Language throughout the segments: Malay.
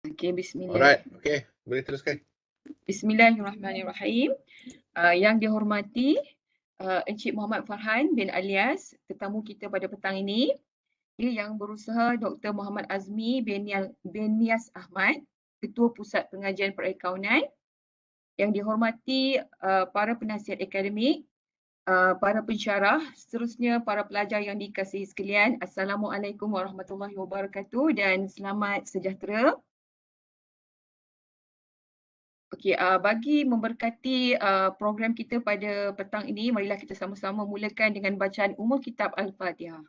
Okey, Alright, okey. Boleh teruskan. Bismillahirrahmanirrahim. Yang dihormati Encik Muhammad Farhan bin Alias, tetamu kita pada petang ini. Yang berusaha Dr. Muhammad Azmi bin Nias Ahmad, Ketua Pusat Pengajian Perakaunan. Yang dihormati para penasihat akademik, para pensyarah, seterusnya para pelajar yang dikasihi sekalian. Assalamualaikum warahmatullahi wabarakatuh dan selamat sejahtera. Okey, bagi memberkati program kita pada petang ini, marilah kita sama-sama mulakan dengan bacaan Ummul Kitab Al-Fatihah.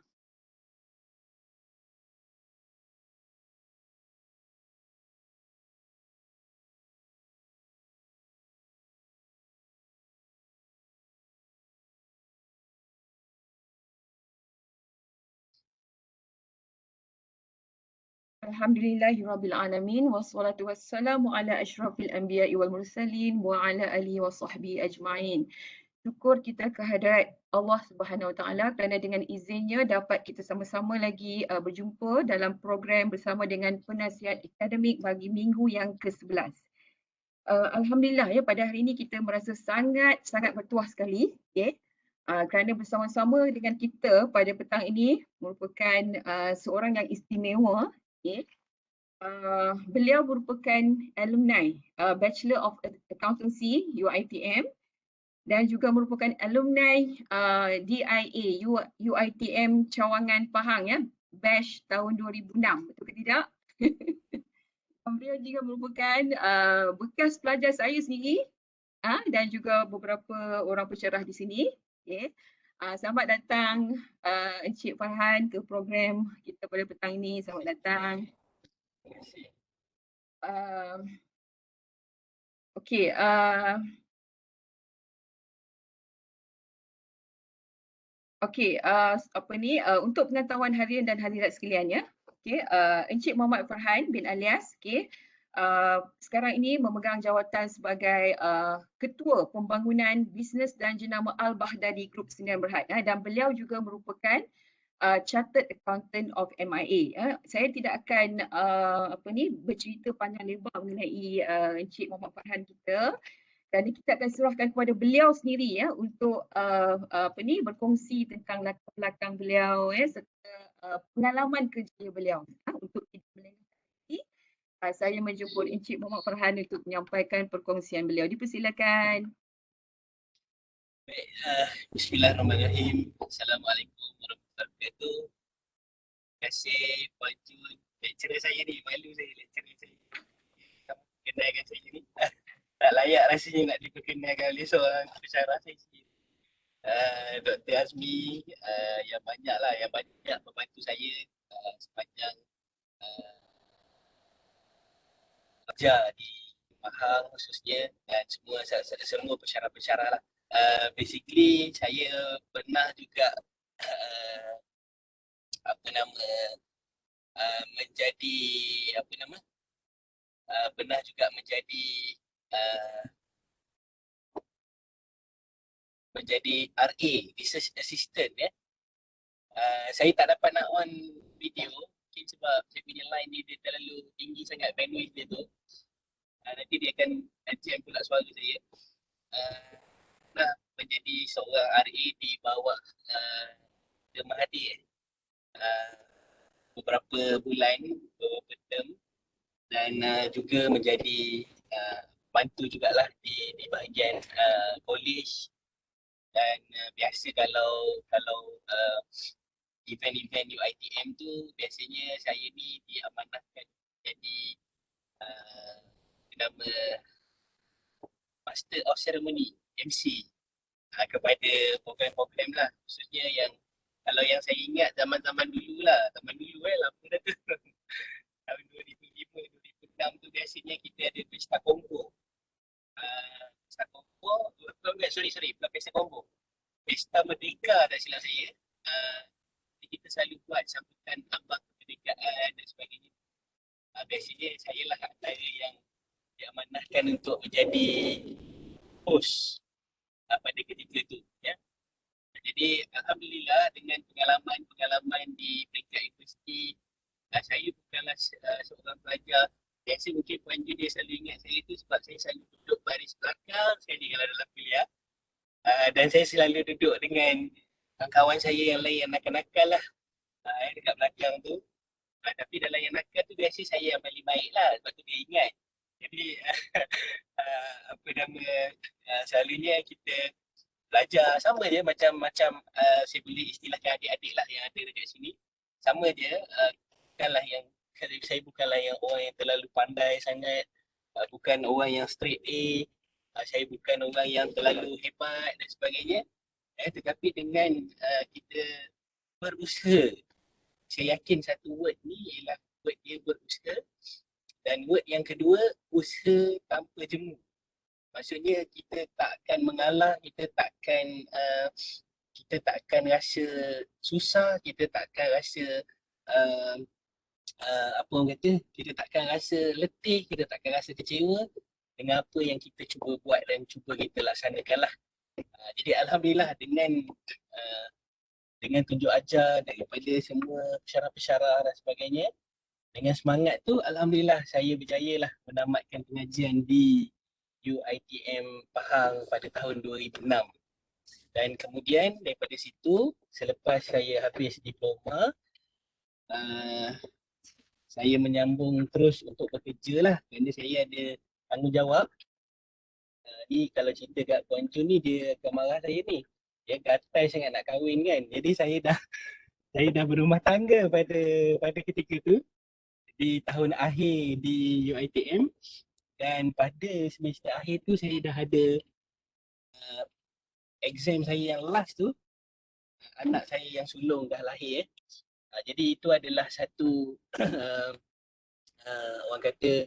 Alhamdulillahirrabbilalamin wassalatu wassalamu ala asyrafil anbiya'i wal mursalin wa ala alihi wa sahbihi ajma'in. Syukur kita kehadrat Allah Subhanahu Wa Taala kerana dengan izinnya dapat kita sama-sama lagi berjumpa dalam program bersama dengan penasihat akademik bagi minggu yang ke-11. Alhamdulillah ya, pada hari ini kita merasa sangat bertuah sekali kerana bersama-sama dengan kita pada petang ini merupakan seorang yang istimewa. Beliau merupakan alumni Bachelor of Accountancy UiTM dan juga merupakan alumni DIA UiTM Cawangan Pahang ya, batch tahun 2006, betul ke tidak? Beliau juga merupakan bekas pelajar saya sendiri dan juga beberapa orang pensyarah di sini. Selamat datang Encik Farhan ke program kita pada petang ini. Selamat datang. Okey, untuk pengetahuan harian dan hadirat sekalian ya. Encik Muhammad Farhan bin Alias, sekarang ini memegang jawatan sebagai Ketua Pembangunan Bisnes dan Jenama Al-Baghdadi Group Sdn Bhd dan beliau juga merupakan Chartered Accountant of MIA. Saya tidak akan bercerita panjang lebar mengenai Encik Muhammad Farhan kita, kerana kita akan serahkan kepada beliau sendiri ya untuk berkongsi tentang latar belakang beliau serta pengalaman kerja beliau untuk kita melengkapi. Saya menjemput Encik Muhammad Farhan untuk menyampaikan perkongsian beliau. Dipersilakan. Baik, Bismillahirrahmanirrahim. Assalamualaikum warahmatullahi wabarakatuh. Terima kasih Puan Jun, lecturer saya ni, malu saya lecturer saya. Kamu kenalkan saya ni. Tak layak rasanya nak diperkenalkan oleh seorang pensyarah saya sendiri. Dr. Azmi yang banyak membantu saya sepanjang kerja di Pahang khususnya dan semua pensyarah-pensyarah lah. Basically saya pernah juga menjadi RA, Research Assistant ya. Saya tak dapat nak on video mungkin sebab saya punya line ni dia terlalu tinggi sangat bandwidth dia tu. Nanti dia akan jam pula suara saya. Nah, menjadi seorang RA di bawah Dr. Mahathir beberapa bulan, beberapa term dan juga menjadi bantu jugalah di bahagian college dan biasa kalau event-event UiTM tu biasanya saya ni diamanahkan jadi nama Master of Ceremony MC kepada program-program lah, khususnya yang kalau yang saya ingat zaman-zaman dulu lama dah tu tahun 2005-2006 tu biasanya kita ada pesta combo. Bukan pesta combo, Pesta Merdeka tak silap saya. Kita selalu buat sambutan lambang kemerdekaan dan sebagainya. Biasanya saya lah antara yang diamanahkan untuk menjadi host pada ketika tu ya. Jadi alhamdulillah dengan pengalaman di peringkat universiti, saya bukanlah seorang pelajar biasa mungkin Puan Ju dia selalu ingat saya tu sebab saya selalu duduk baris belakang sekali kalau dalam kuliah. Dan saya selalu duduk dengan kawan saya yang lain yang nakal-nakal lah dekat belakang tu. Tapi dalam yang nakal tu biasa saya yang paling baik lah sebab tu dia ingat. Jadi apa nama, selalunya kita belajar sama je macam saya boleh istilahkan adik-adik lah yang ada dekat sini. Sama je, bukanlah yang saya bukanlah yang orang yang terlalu pandai sangat, bukan orang yang straight A, saya bukan orang yang terlalu hebat dan sebagainya. Tetapi dengan kita berusaha, saya yakin satu word ni ialah word dia berusaha, dan word yang kedua, usaha tanpa jemu. Maksudnya kita tak akan mengalah, kita tak akan rasa susah, kita tak akan rasa apa orang kata, kita tak akan rasa letih, kita tak akan rasa kecewa dengan apa yang kita cuba buat dan cuba kita laksanakan lah. Jadi alhamdulillah dengan tunjuk ajar daripada semua pensyarah-pensyarah dan sebagainya, dengan semangat tu alhamdulillah saya berjaya lah menamatkan pengajian di UiTM Pahang pada tahun 2006. Dan kemudian daripada situ, selepas saya habis diploma, saya menyambung terus untuk bekerja lah kerana saya ada tanggungjawab. Ni kalau cerita kat Puan Chun ni dia akan marah saya ni. Dia gatai sangat nak kahwin kan. Jadi saya dah berumah tangga pada ketika tu di tahun akhir di UiTM, dan pada semester akhir tu saya dah ada exam saya yang last tu, anak saya yang sulung dah lahir. Jadi itu adalah satu orang kata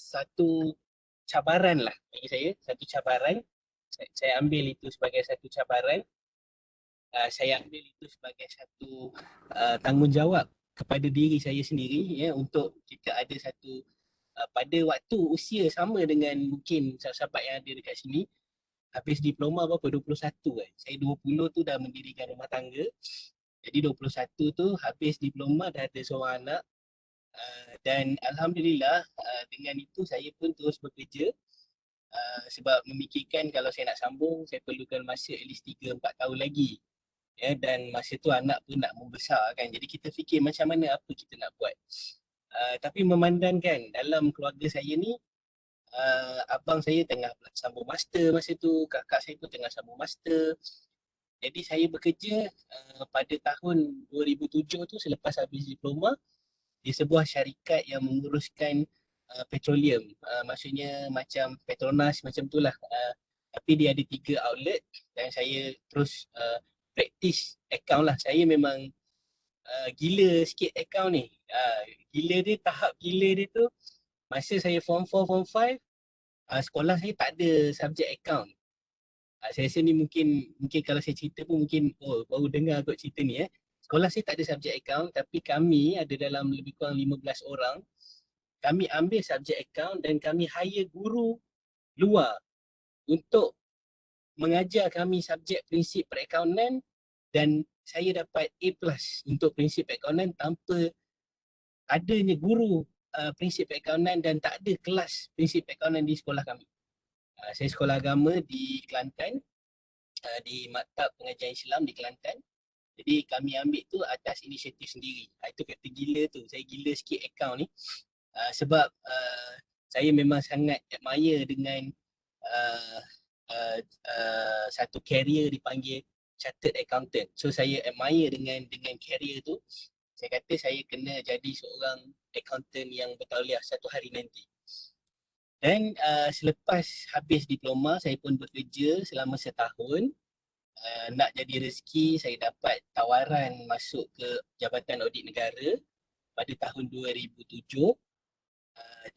satu cabaran lah bagi saya, satu cabaran. Saya ambil itu sebagai satu cabaran. Saya ambil itu sebagai satu tanggungjawab kepada diri saya sendiri, ya, untuk kita ada satu pada waktu usia sama dengan mungkin sahabat-sahabat yang ada dekat sini, habis diploma berapa? 21 kan. Saya 20 tu dah mendirikan rumah tangga. Jadi 21 tu habis diploma dah ada seorang anak. Dan alhamdulillah dengan itu saya pun terus bekerja. Sebab memikirkan kalau saya nak sambung, saya perlukan masa at least 3-4 tahun lagi. Ya, dan masa tu anak pun nak membesar kan. Jadi kita fikir macam mana apa kita nak buat. Tapi memandangkan dalam keluarga saya ni, abang saya tengah sambung master masa tu, kakak saya pun tengah sambung master. Jadi saya bekerja pada tahun 2007 tu selepas habis diploma di sebuah syarikat yang menguruskan petroleum. Maksudnya macam Petronas macam tu lah. Tapi dia ada 3 outlet dan saya terus practice account lah. Saya memang gila sikit account ni. Gila dia, tahap gila dia tu masa saya form 4, form 5, sekolah saya tak ada subjek account. Saya rasa ni mungkin kalau saya cerita pun mungkin baru dengar kot cerita ni. Sekolah saya tak ada subjek account, tapi kami ada dalam lebih kurang 15 orang. Kami ambil subjek account dan kami hire guru luar untuk mengajar kami subjek prinsip perakaunan, dan saya dapat A+ untuk prinsip perakaunan tanpa adanya guru prinsip perakaunan, dan tak ada kelas prinsip perakaunan di sekolah kami. Saya sekolah agama di Kelantan, di Maktab Pengajian Islam di Kelantan. Jadi kami ambil tu atas inisiatif sendiri. Itu kata gila tu. Saya gila sikit account ni. Sebab saya memang sangat admire dengan satu career dipanggil Chartered Accountant. So saya admire dengan career tu. Saya kata saya kena jadi seorang accountant yang bertauliah satu hari nanti. Dan selepas habis diploma, saya pun bekerja selama setahun. Nak jadi rezeki, saya dapat tawaran masuk ke Jabatan Audit Negara pada tahun 2007.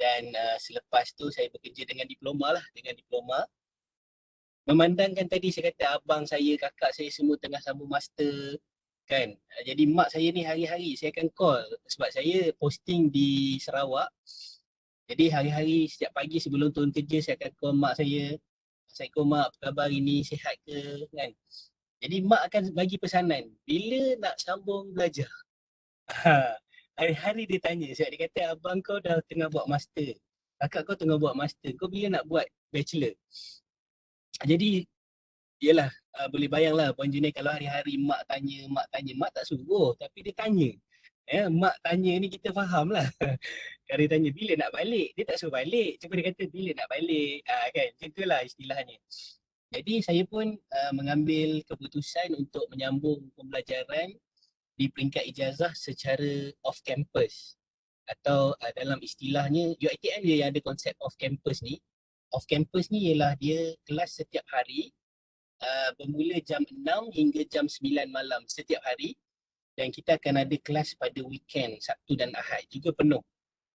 Dan selepas tu saya bekerja dengan diploma lah, Memandangkan tadi saya kata abang saya, kakak saya semua tengah sambung master kan. Jadi mak saya ni hari-hari saya akan call sebab saya posting di Sarawak. Jadi hari-hari setiap pagi sebelum turun kerja saya akan call mak saya. Assalamualaikum mak, apa khabar hari ni, sihat ke kan. Jadi mak akan bagi pesanan bila nak sambung belajar. hari-hari dia tanya, sebab dia kata abang kau dah tengah buat master, kakak kau tengah buat master, kau bila nak buat bachelor? Jadi yelah, boleh bayanglah Puan Junai kalau hari-hari mak tanya, mak tak suruh tapi dia tanya. Mak tanya ni kita faham lah. Kalau dia tanya bila nak balik, dia tak suruh balik. Cuma dia kata bila nak balik. Kan, macam itulah istilahnya. Jadi saya pun mengambil keputusan untuk menyambung pembelajaran di peringkat ijazah secara off campus. Atau dalam istilahnya, UiTM dia yang ada konsep off campus ni. Off campus ni ialah dia kelas setiap hari bermula jam 6 hingga jam 9 malam setiap hari, dan kita akan ada kelas pada weekend Sabtu dan Ahad juga penuh.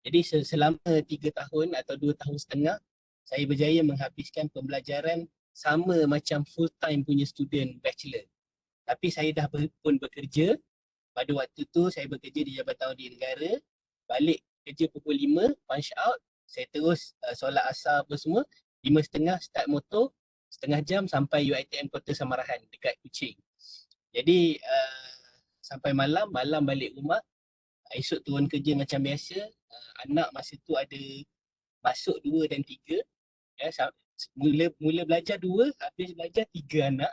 Jadi selama 3 tahun atau 2 tahun setengah saya berjaya menghabiskan pembelajaran sama macam full time punya student bachelor. Tapi saya dah pun bekerja. Pada waktu tu saya bekerja di Jabatan Audit Negara, balik kerja pukul 5, punch out, saya terus solat asar apa semua, 5.30 start motor, setengah jam sampai UiTM Kota Samarahan dekat Kuching. Jadi sampai malam balik rumah, esok turun kerja macam biasa. Anak masa tu ada masuk 2 dan 3. Mula belajar 2, habis belajar 3 anak,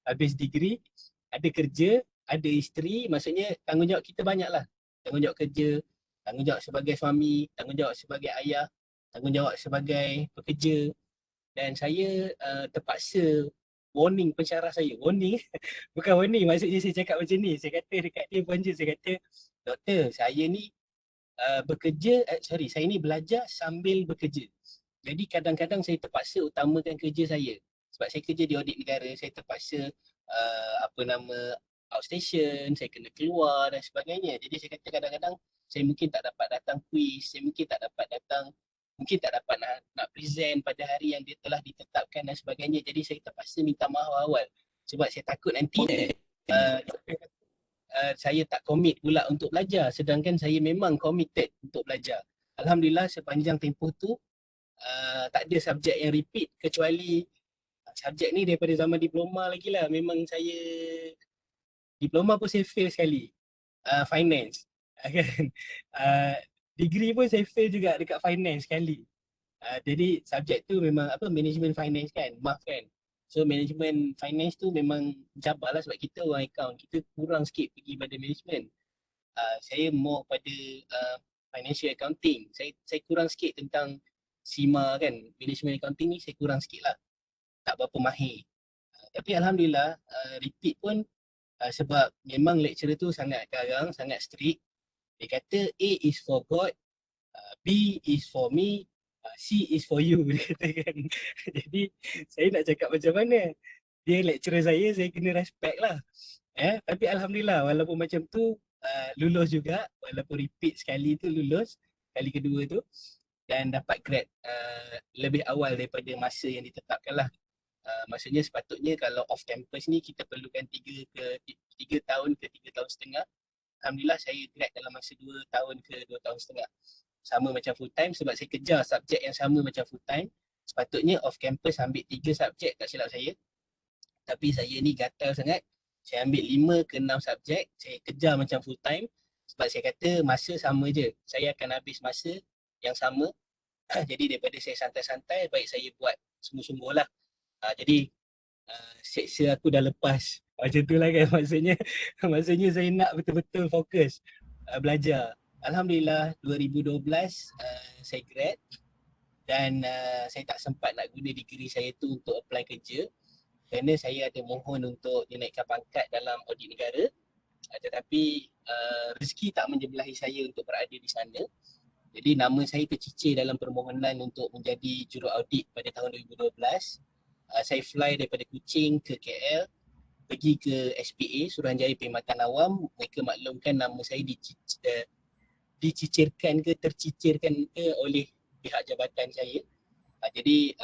habis degree, ada kerja, ada isteri, maksudnya tanggungjawab kita banyak lah. Tanggungjawab kerja, tanggungjawab sebagai suami, tanggungjawab sebagai ayah, tanggungjawab sebagai pekerja. Dan saya terpaksa warning pensyarah saya. Warning, bukan warning, maksudnya saya cakap macam ni. Saya kata dekat dia Puan Jun, saya kata, doktor, saya ni saya ni belajar sambil bekerja. Jadi kadang-kadang saya terpaksa utamakan kerja saya. Sebab saya kerja di audit negara, saya terpaksa outstation, saya kena keluar dan sebagainya. Jadi saya kata kadang-kadang saya mungkin tak dapat datang kuis, saya mungkin tak dapat nak present pada hari yang dia telah ditetapkan dan sebagainya. Jadi saya terpaksa minta maaf awal sebab saya takut nanti saya tak komit pula untuk belajar, sedangkan saya memang committed untuk belajar. Alhamdulillah sepanjang tempoh tu tak ada subjek yang repeat, kecuali subjek ni daripada zaman diploma lagi lah. Memang saya diploma pun saya fail sekali, finance kan. Degree pun saya fail juga dekat finance sekali. Jadi subjek tu memang management finance kan, math kan. So management finance tu memang cabar lah sebab kita orang account, kita kurang sikit pergi pada management. Saya more pada financial accounting. Saya kurang sikit tentang SIMA kan, management accounting ni saya kurang sikit lah, tak berapa mahir. Tapi Alhamdulillah repeat pun sebab memang lecturer tu sangat garang, sangat strict. Dia kata A is for God, B is for me, C is for you, dia kata kan. Jadi saya nak cakap macam mana? Dia lecturer saya kena respect lah. Tapi Alhamdulillah walaupun macam tu lulus juga, walaupun repeat sekali tu lulus, kali kedua tu, dan dapat grade lebih awal daripada masa yang ditetapkan lah. Maksudnya sepatutnya kalau off campus ni kita perlukan 3 tahun ke 3 tahun setengah. Alhamdulillah saya grad dalam masa 2 tahun ke 2 tahun setengah. Sama macam full time sebab saya kejar subjek yang sama macam full time. Sepatutnya off campus ambil 3 subjek tak silap saya. Tapi saya ni gatal sangat. Saya ambil 5 ke 6 subjek. Saya kejar macam full time. Sebab saya kata masa sama je. Saya akan habis masa yang sama. Jadi daripada saya santai-santai, baik saya buat sungguh-sungguh lah. Jadi seksa aku dah lepas. Macam tu lah kan maksudnya saya nak betul-betul fokus belajar. Alhamdulillah 2012 saya grad dan saya tak sempat nak guna degree saya tu untuk apply kerja kerana saya ada mohon untuk dinaikkan pangkat dalam audit negara, tetapi rezeki tak menjebelahi saya untuk berada di sana. Jadi nama saya tercicir dalam permohonan untuk menjadi juru audit pada tahun 2012. Saya fly daripada Kuching ke KL, pergi ke SPA, Suruhanjaya Perkhidmatan Awam. Mereka maklumkan nama saya dicicirkan ke tercicirkan ke oleh pihak jabatan saya. Jadi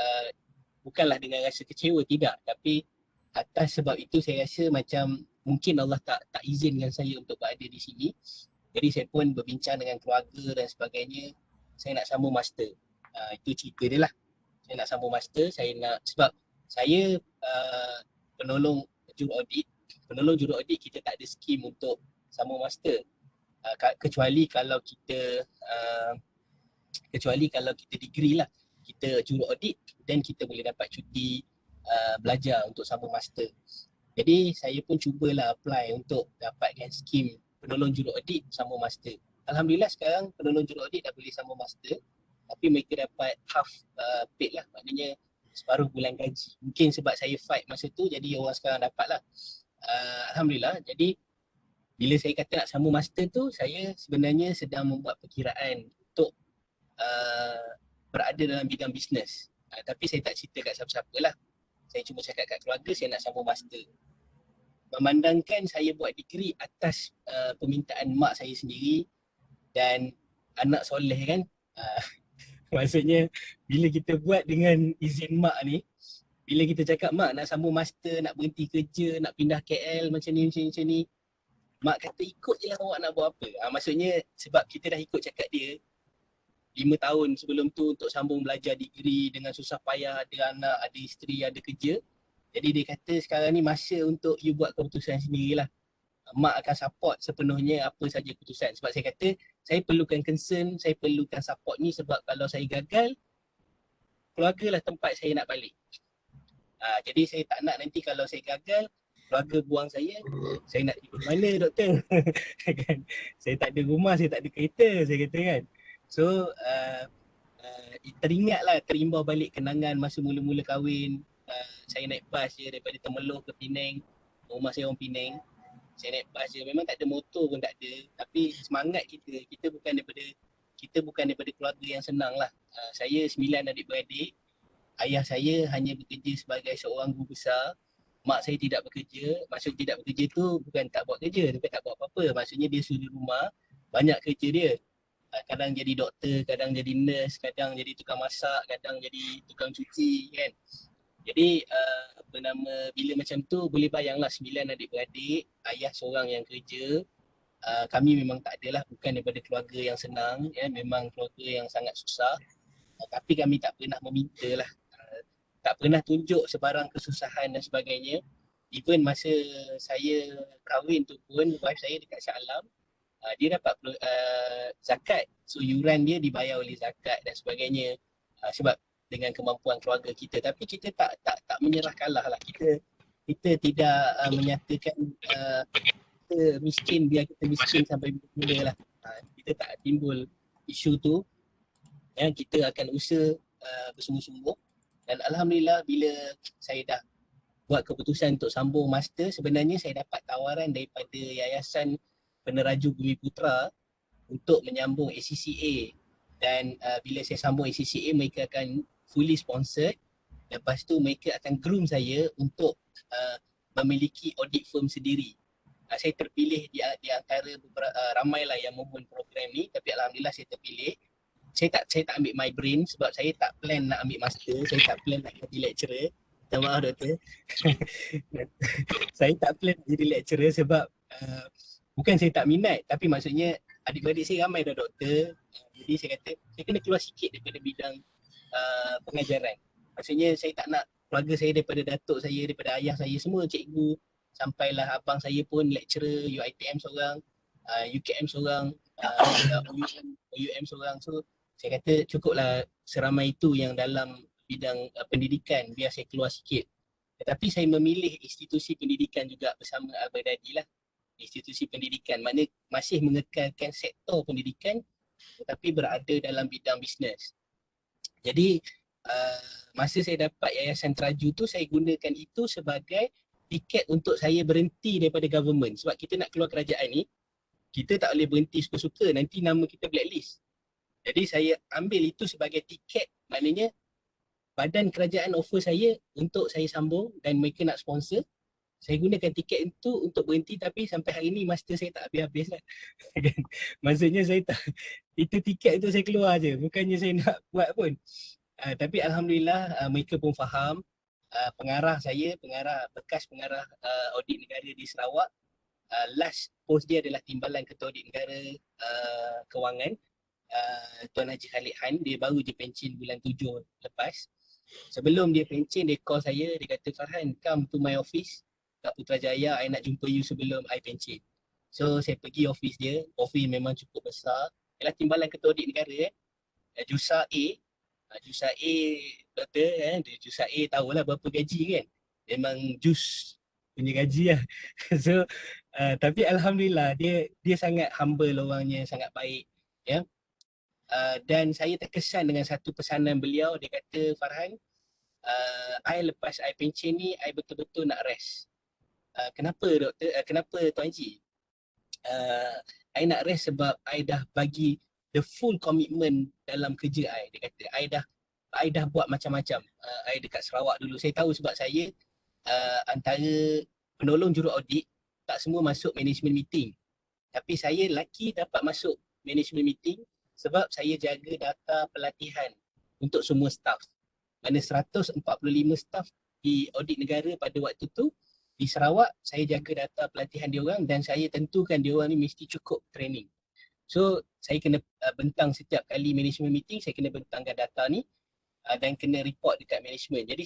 bukanlah dengan rasa kecewa, tidak, tapi atas sebab itu saya rasa macam mungkin Allah tak izinkan saya untuk berada di sini. Jadi saya pun berbincang dengan keluarga dan sebagainya, saya nak sambung master. Itu cerita dia lah. Saya nak sambung master, sebab saya penolong juru audit kita tak ada skim untuk sambung master. Kecuali kalau kita degree lah, kita juru audit, dan kita boleh dapat cuti belajar untuk sambung master. Jadi saya pun cubalah apply untuk dapatkan skim penolong juru audit sambung master. Alhamdulillah sekarang penolong juru audit dah boleh sambung master, tapi mereka dapat half paid lah, maknanya separuh bulan gaji. Mungkin sebab saya fight masa tu, jadi orang sekarang dapat lah. Alhamdulillah. Jadi bila saya kata nak sambung master tu, saya sebenarnya sedang membuat perkiraan untuk berada dalam bidang bisnes. Tapi saya tak cerita kat siapa-siapa lah. Saya cuma cakap kat keluarga saya nak sambung master. Memandangkan saya buat degree atas permintaan mak saya sendiri dan anak soleh kan. Maksudnya bila kita buat dengan izin mak ni, bila kita cakap mak nak sambung master, nak berhenti kerja, nak pindah KL macam ni, mak kata ikut je lah awak nak buat apa. Maksudnya sebab kita dah ikut cakap dia 5 tahun sebelum tu untuk sambung belajar degree dengan susah payah, ada anak, ada isteri, ada kerja. Jadi dia kata sekarang ni masa untuk you buat keputusan sendirilah. Mak akan support sepenuhnya apa saja keputusan. Sebab saya kata saya perlukan concern, saya perlukan support ni sebab kalau saya gagal, keluarga lah tempat saya nak balik. Jadi saya tak nak nanti kalau saya gagal, keluarga buang saya nak tidur mana doktor? Kan? Saya tak ada rumah, saya tak ada kereta, saya kata kan. So terimbau balik kenangan masa mula-mula kahwin. Saya naik bas je daripada Temeloh ke Penang. Rumah saya orang Penang. Saya naik bas je, memang tak ada motor pun tak ada. Tapi semangat kita bukan daripada keluarga yang senang lah. Saya 9 adik-beradik. Ayah saya hanya bekerja sebagai seorang guru besar. Mak saya tidak bekerja. Maksud tidak bekerja tu bukan tak buat kerja, tapi tak buat apa-apa. Maksudnya dia suri rumah, banyak kerja dia. Kadang jadi doktor, kadang jadi nurse, kadang jadi tukang masak, kadang jadi tukang cuci kan. Jadi bila macam tu boleh bayanglah 9 adik-beradik, ayah seorang yang kerja. Kami memang tak adalah, bukan daripada keluarga yang senang ya, memang keluarga yang sangat susah. Tapi kami tak pernah meminta lah. Tak pernah tunjuk sebarang kesusahan dan sebagainya. Even masa saya kahwin tu pun, wife saya dekat Shah Alam, dia dapat zakat. So yuran dia dibayar oleh zakat dan sebagainya. Sebab dengan kemampuan keluarga kita. Tapi kita tak menyerah kalah lah. Kita tidak menyatakan kita miskin, biar kita miskin sampai bila lah. Kita tak timbul isu tu. Kita akan usaha bersungguh-sungguh. Dan Alhamdulillah bila saya dah buat keputusan untuk sambung master, sebenarnya saya dapat tawaran daripada Yayasan Peneraju Bumi Putra untuk menyambung ACCA. Dan bila saya sambung ACCA, mereka akan fully sponsored. Lepas tu mereka akan groom saya untuk memiliki audit firm sendiri. Saya terpilih di antara ramailah yang memohon program ni, tapi Alhamdulillah saya terpilih. Saya tak ambil my brain sebab saya tak plan nak ambil master, saya tak plan nak jadi lecturer. Minta maaf doktor. Saya tak plan nak jadi lecturer sebab bukan saya tak minat, tapi maksudnya adik-beradik saya ramai dah doktor. Jadi saya kata saya kena keluar sikit daripada bidang pengajaran. Maksudnya saya tak nak keluarga saya daripada datuk saya, daripada ayah saya semua cikgu, sampailah abang saya pun lecturer, UiTM seorang, UKM seorang, OUM seorang. So saya kata cukuplah seramai itu yang dalam bidang pendidikan, biar saya keluar sikit. Tetapi saya memilih institusi pendidikan juga bersama Al-Baghdadi lah. Institusi pendidikan, mana masih mengekalkan sektor pendidikan tetapi berada dalam bidang bisnes. Jadi masa saya dapat Yayasan Teraju tu, saya gunakan itu sebagai tiket untuk saya berhenti daripada government. Sebab kita nak keluar kerajaan ni, kita tak boleh berhenti suka-suka, nanti nama kita blacklist. Jadi saya ambil itu sebagai tiket, maknanya badan kerajaan offer saya untuk saya sambung dan mereka nak sponsor. Saya gunakan tiket itu untuk berhenti, tapi sampai hari ni master saya tak habis-habis lah. Maksudnya saya tak, itu tiket tu saya keluar je, bukannya saya nak buat pun. Tapi Alhamdulillah mereka pun faham. Bekas pengarah audit negara di Sarawak, last post dia adalah Timbalan Ketua Audit Negara Kewangan, Tuan Haji Khalid Han. Dia baru je pencen bulan 7 lepas. Sebelum dia pencen, dia call saya, dia kata Farhan, come to my office kat Putrajaya, I nak jumpa you sebelum I pencen. So saya pergi office dia, office memang cukup besar. Ialah Timbalan Ketua Audit Negara Jusa A. Jusa A betul dia Jusa A tahulah berapa gaji kan. Memang jus punya gaji lah. So tapi alhamdulillah dia sangat humble orangnya, sangat baik ya. Dan saya terkesan dengan satu pesanan beliau. Dia kata, Farhan, I lepas I pencen ni, I betul-betul nak rest. Kenapa doktor? Kenapa Tuan Haji? I nak rest sebab I dah bagi the full commitment dalam kerja I. Dia kata, I dah buat macam-macam. I dekat Sarawak dulu. Saya tahu sebab saya antara penolong juru audit, tak semua masuk management meeting. Tapi saya lucky dapat masuk management meeting sebab saya jaga data pelatihan untuk semua staff. Mana 145 staff di audit negara pada waktu tu di Sarawak, saya jaga data pelatihan diorang dan saya tentukan diorang ni mesti cukup training. So saya kena bentang setiap kali management meeting, saya kena bentangkan data ni dan kena report dekat management. Jadi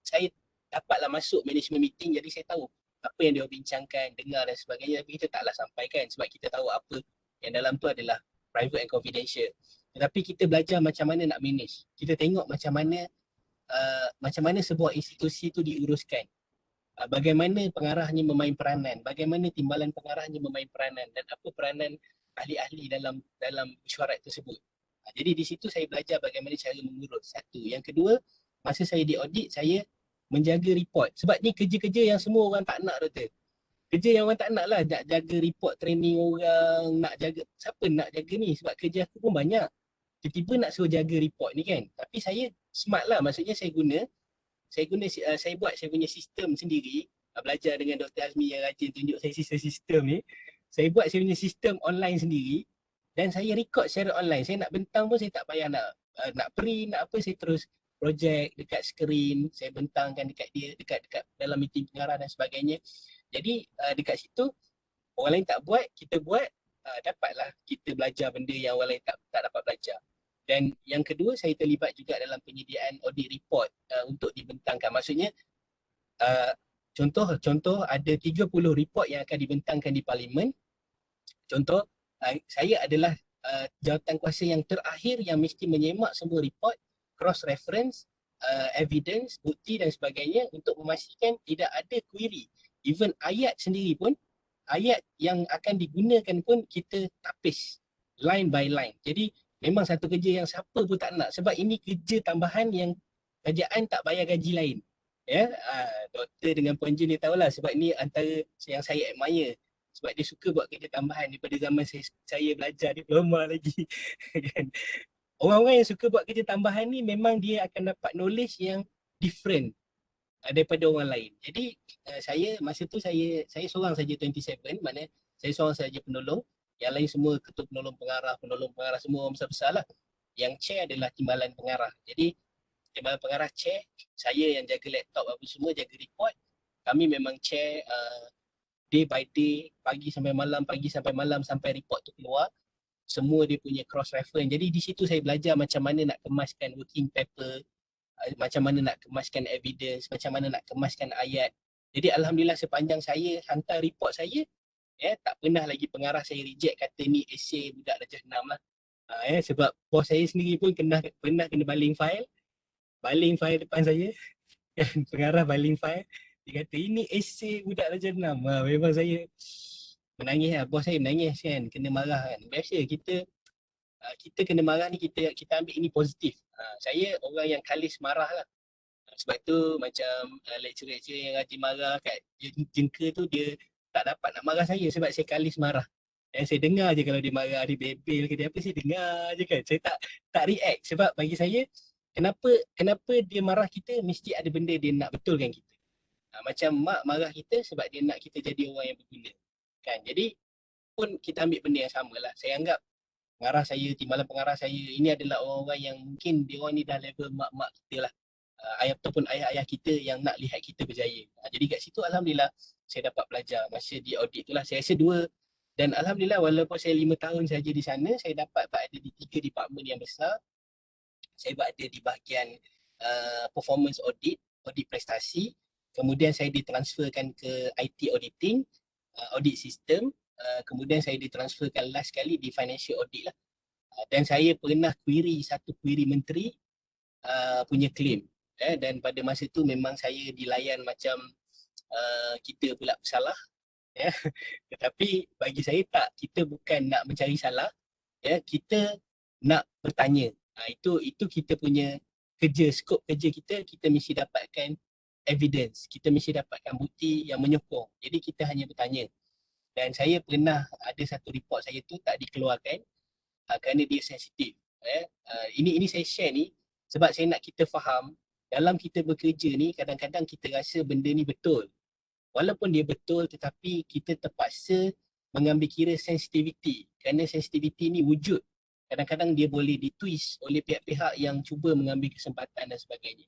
saya dapatlah masuk management meeting, jadi saya tahu apa yang dia bincangkan, dengar dan sebagainya, tapi kita taklah sampaikan sebab kita tahu apa yang dalam tu adalah private and confidential. Tetapi kita belajar macam mana nak manage. Kita tengok macam mana sebuah institusi tu diuruskan. Bagaimana pengarahnya memain peranan, bagaimana timbalan pengarahnya memain peranan dan apa peranan ahli-ahli dalam mesyuarat tersebut. Jadi di situ saya belajar bagaimana cara mengurus. Satu. Yang kedua, masa saya di audit, saya menjaga report. Sebab ni kerja-kerja yang semua orang tak nak, doktor. Kerja yang orang tak nak lah, nak jaga report training orang, nak jaga, siapa nak jaga ni? Sebab kerja aku pun banyak. Tiba-tiba nak suruh jaga report ni kan. Tapi saya smart lah, maksudnya saya buat saya punya sistem sendiri. Belajar dengan Dr. Azmi yang rajin tunjuk saya sistem ni. Saya buat saya punya sistem online sendiri dan saya record secara online. Saya nak bentang pun saya tak payah nak print, nak apa, saya terus projek dekat skrin, saya bentangkan dekat dia, dekat dalam meeting pengarah dan sebagainya. Jadi dekat situ orang lain tak buat, kita buat, dapatlah kita belajar benda yang orang lain tak dapat belajar. Dan yang kedua, saya terlibat juga dalam penyediaan audit report untuk dibentangkan. Maksudnya contoh ada 30 report yang akan dibentangkan di parlimen. Contoh, saya adalah jawatan kuasa yang terakhir yang mesti menyemak semua report, cross reference, evidence, bukti dan sebagainya untuk memastikan tidak ada query. Even ayat sendiri pun, ayat yang akan digunakan pun kita tapis line by line. Jadi memang satu kerja yang siapa pun tak nak sebab ini kerja tambahan yang kerajaan tak bayar gaji lain. Ya, doktor dengan Puan Jun ni tahulah sebab ni antara yang saya admire. Sebab dia suka buat kerja tambahan daripada zaman saya belajar diploma lagi. Orang-orang yang suka buat kerja tambahan ni memang dia akan dapat knowledge yang different daripada orang lain. Jadi saya masa tu saya seorang saja 27, maknanya saya seorang saja penolong. Yang lain semua ketua penolong pengarah semua orang besar-besar lah. Yang chair adalah timbalan pengarah. Jadi timbalan pengarah chair, saya yang jaga laptop apa semua, jaga report. Kami memang chair day by day, pagi sampai malam sampai report tu keluar. Semua dia punya cross reference. Jadi di situ saya belajar macam mana nak kemaskan working paper, macam mana nak kemaskan evidence, macam mana nak kemaskan ayat. Jadi alhamdulillah sepanjang saya hantar report saya, tak pernah lagi pengarah saya reject kata ni essay budak darjah 6 lah. Sebab bos saya sendiri pun pernah kena baling file depan saya. Pengarah baling file, dia kata ini essay budak darjah 6. Memang saya menangis lah, bos saya menangis kan, kena marah kan. Biasa kita kena marah ni, kita ambil ini positif. Saya orang yang kalis marah lah. Sebab tu macam lecturer-lecturer yang rajin marah kat jengka tu, dia tak dapat nak marah saya sebab saya kalis marah. Dan saya dengar je kalau dia marah, dia bebel ke dia apa, saya dengar je kan. Saya tak react sebab bagi saya kenapa dia marah kita mesti ada benda dia nak betulkan kita. Macam mak marah kita sebab dia nak kita jadi orang yang berguna. Kan? Jadi pun kita ambil benda yang sama lah. Saya anggap pengarah saya, timbalan pengarah saya ini adalah orang-orang yang mungkin dia orang ni dah level mak-mak kita lah. Ataupun ayah-ayah kita yang nak lihat kita berjaya. Jadi kat situ alhamdulillah saya dapat belajar masa di audit tu lah. Saya rasa 2 dan alhamdulillah walaupun saya 5 tahun saja di sana, saya dapat berada di 3 department yang besar. Saya berada di bahagian performance audit prestasi. Kemudian saya ditransferkan ke IT auditing, audit system. kemudian saya ditransferkan last kali di financial audit lah. Dan saya pernah query satu query menteri punya claim. Dan pada masa tu memang saya dilayan macam kita pula bersalah. Tetapi bagi saya tak, kita bukan nak mencari salah, kita nak bertanya. Itu kita punya kerja, skop kerja kita mesti dapatkan evidence, kita mesti dapatkan bukti yang menyokong. Jadi kita hanya bertanya. Dan saya pernah ada satu report saya tu tak dikeluarkan kerana dia sensitif. Ini saya share ni sebab saya nak kita faham dalam kita bekerja ni kadang-kadang kita rasa benda ni betul. Walaupun dia betul tetapi kita terpaksa mengambil kira sensitivity kerana sensitivity ni wujud. Kadang-kadang dia boleh ditwist oleh pihak-pihak yang cuba mengambil kesempatan dan sebagainya.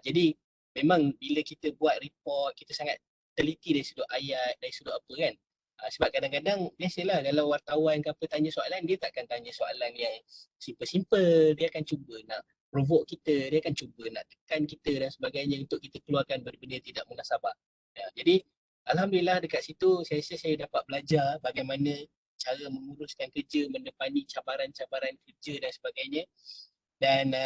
Jadi memang bila kita buat report kita sangat teliti dari sudut ayat, dari sudut apa kan. Sebab kadang-kadang biasalah kalau wartawan ke apa tanya soalan, dia takkan tanya soalan yang simple-simple. Dia akan cuba nak provoke kita, dia akan cuba nak tekan kita dan sebagainya untuk kita keluarkan benda-benda tidak munasabah. Jadi alhamdulillah dekat situ saya rasa saya dapat belajar bagaimana cara menguruskan kerja, mendepani cabaran-cabaran kerja dan sebagainya. Dan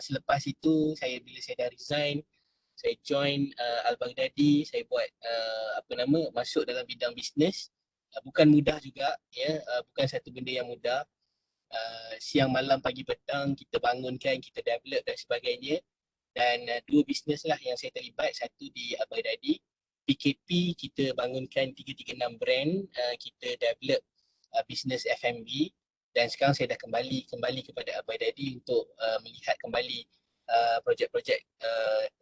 selepas itu bila saya dah resign, saya join Al-Baghdadi, saya buat masuk dalam bidang bisnes. Bukan mudah juga, bukan satu benda yang mudah. Siang malam pagi petang kita bangunkan, kita develop dan sebagainya. Dan dua bisnes lah yang saya terlibat, satu di Al-Baghdadi, PKP kita bangunkan 336 brand, kita develop bisnes F&B. Dan sekarang saya dah kembali kepada Al-Baghdadi untuk melihat kembali projek-projek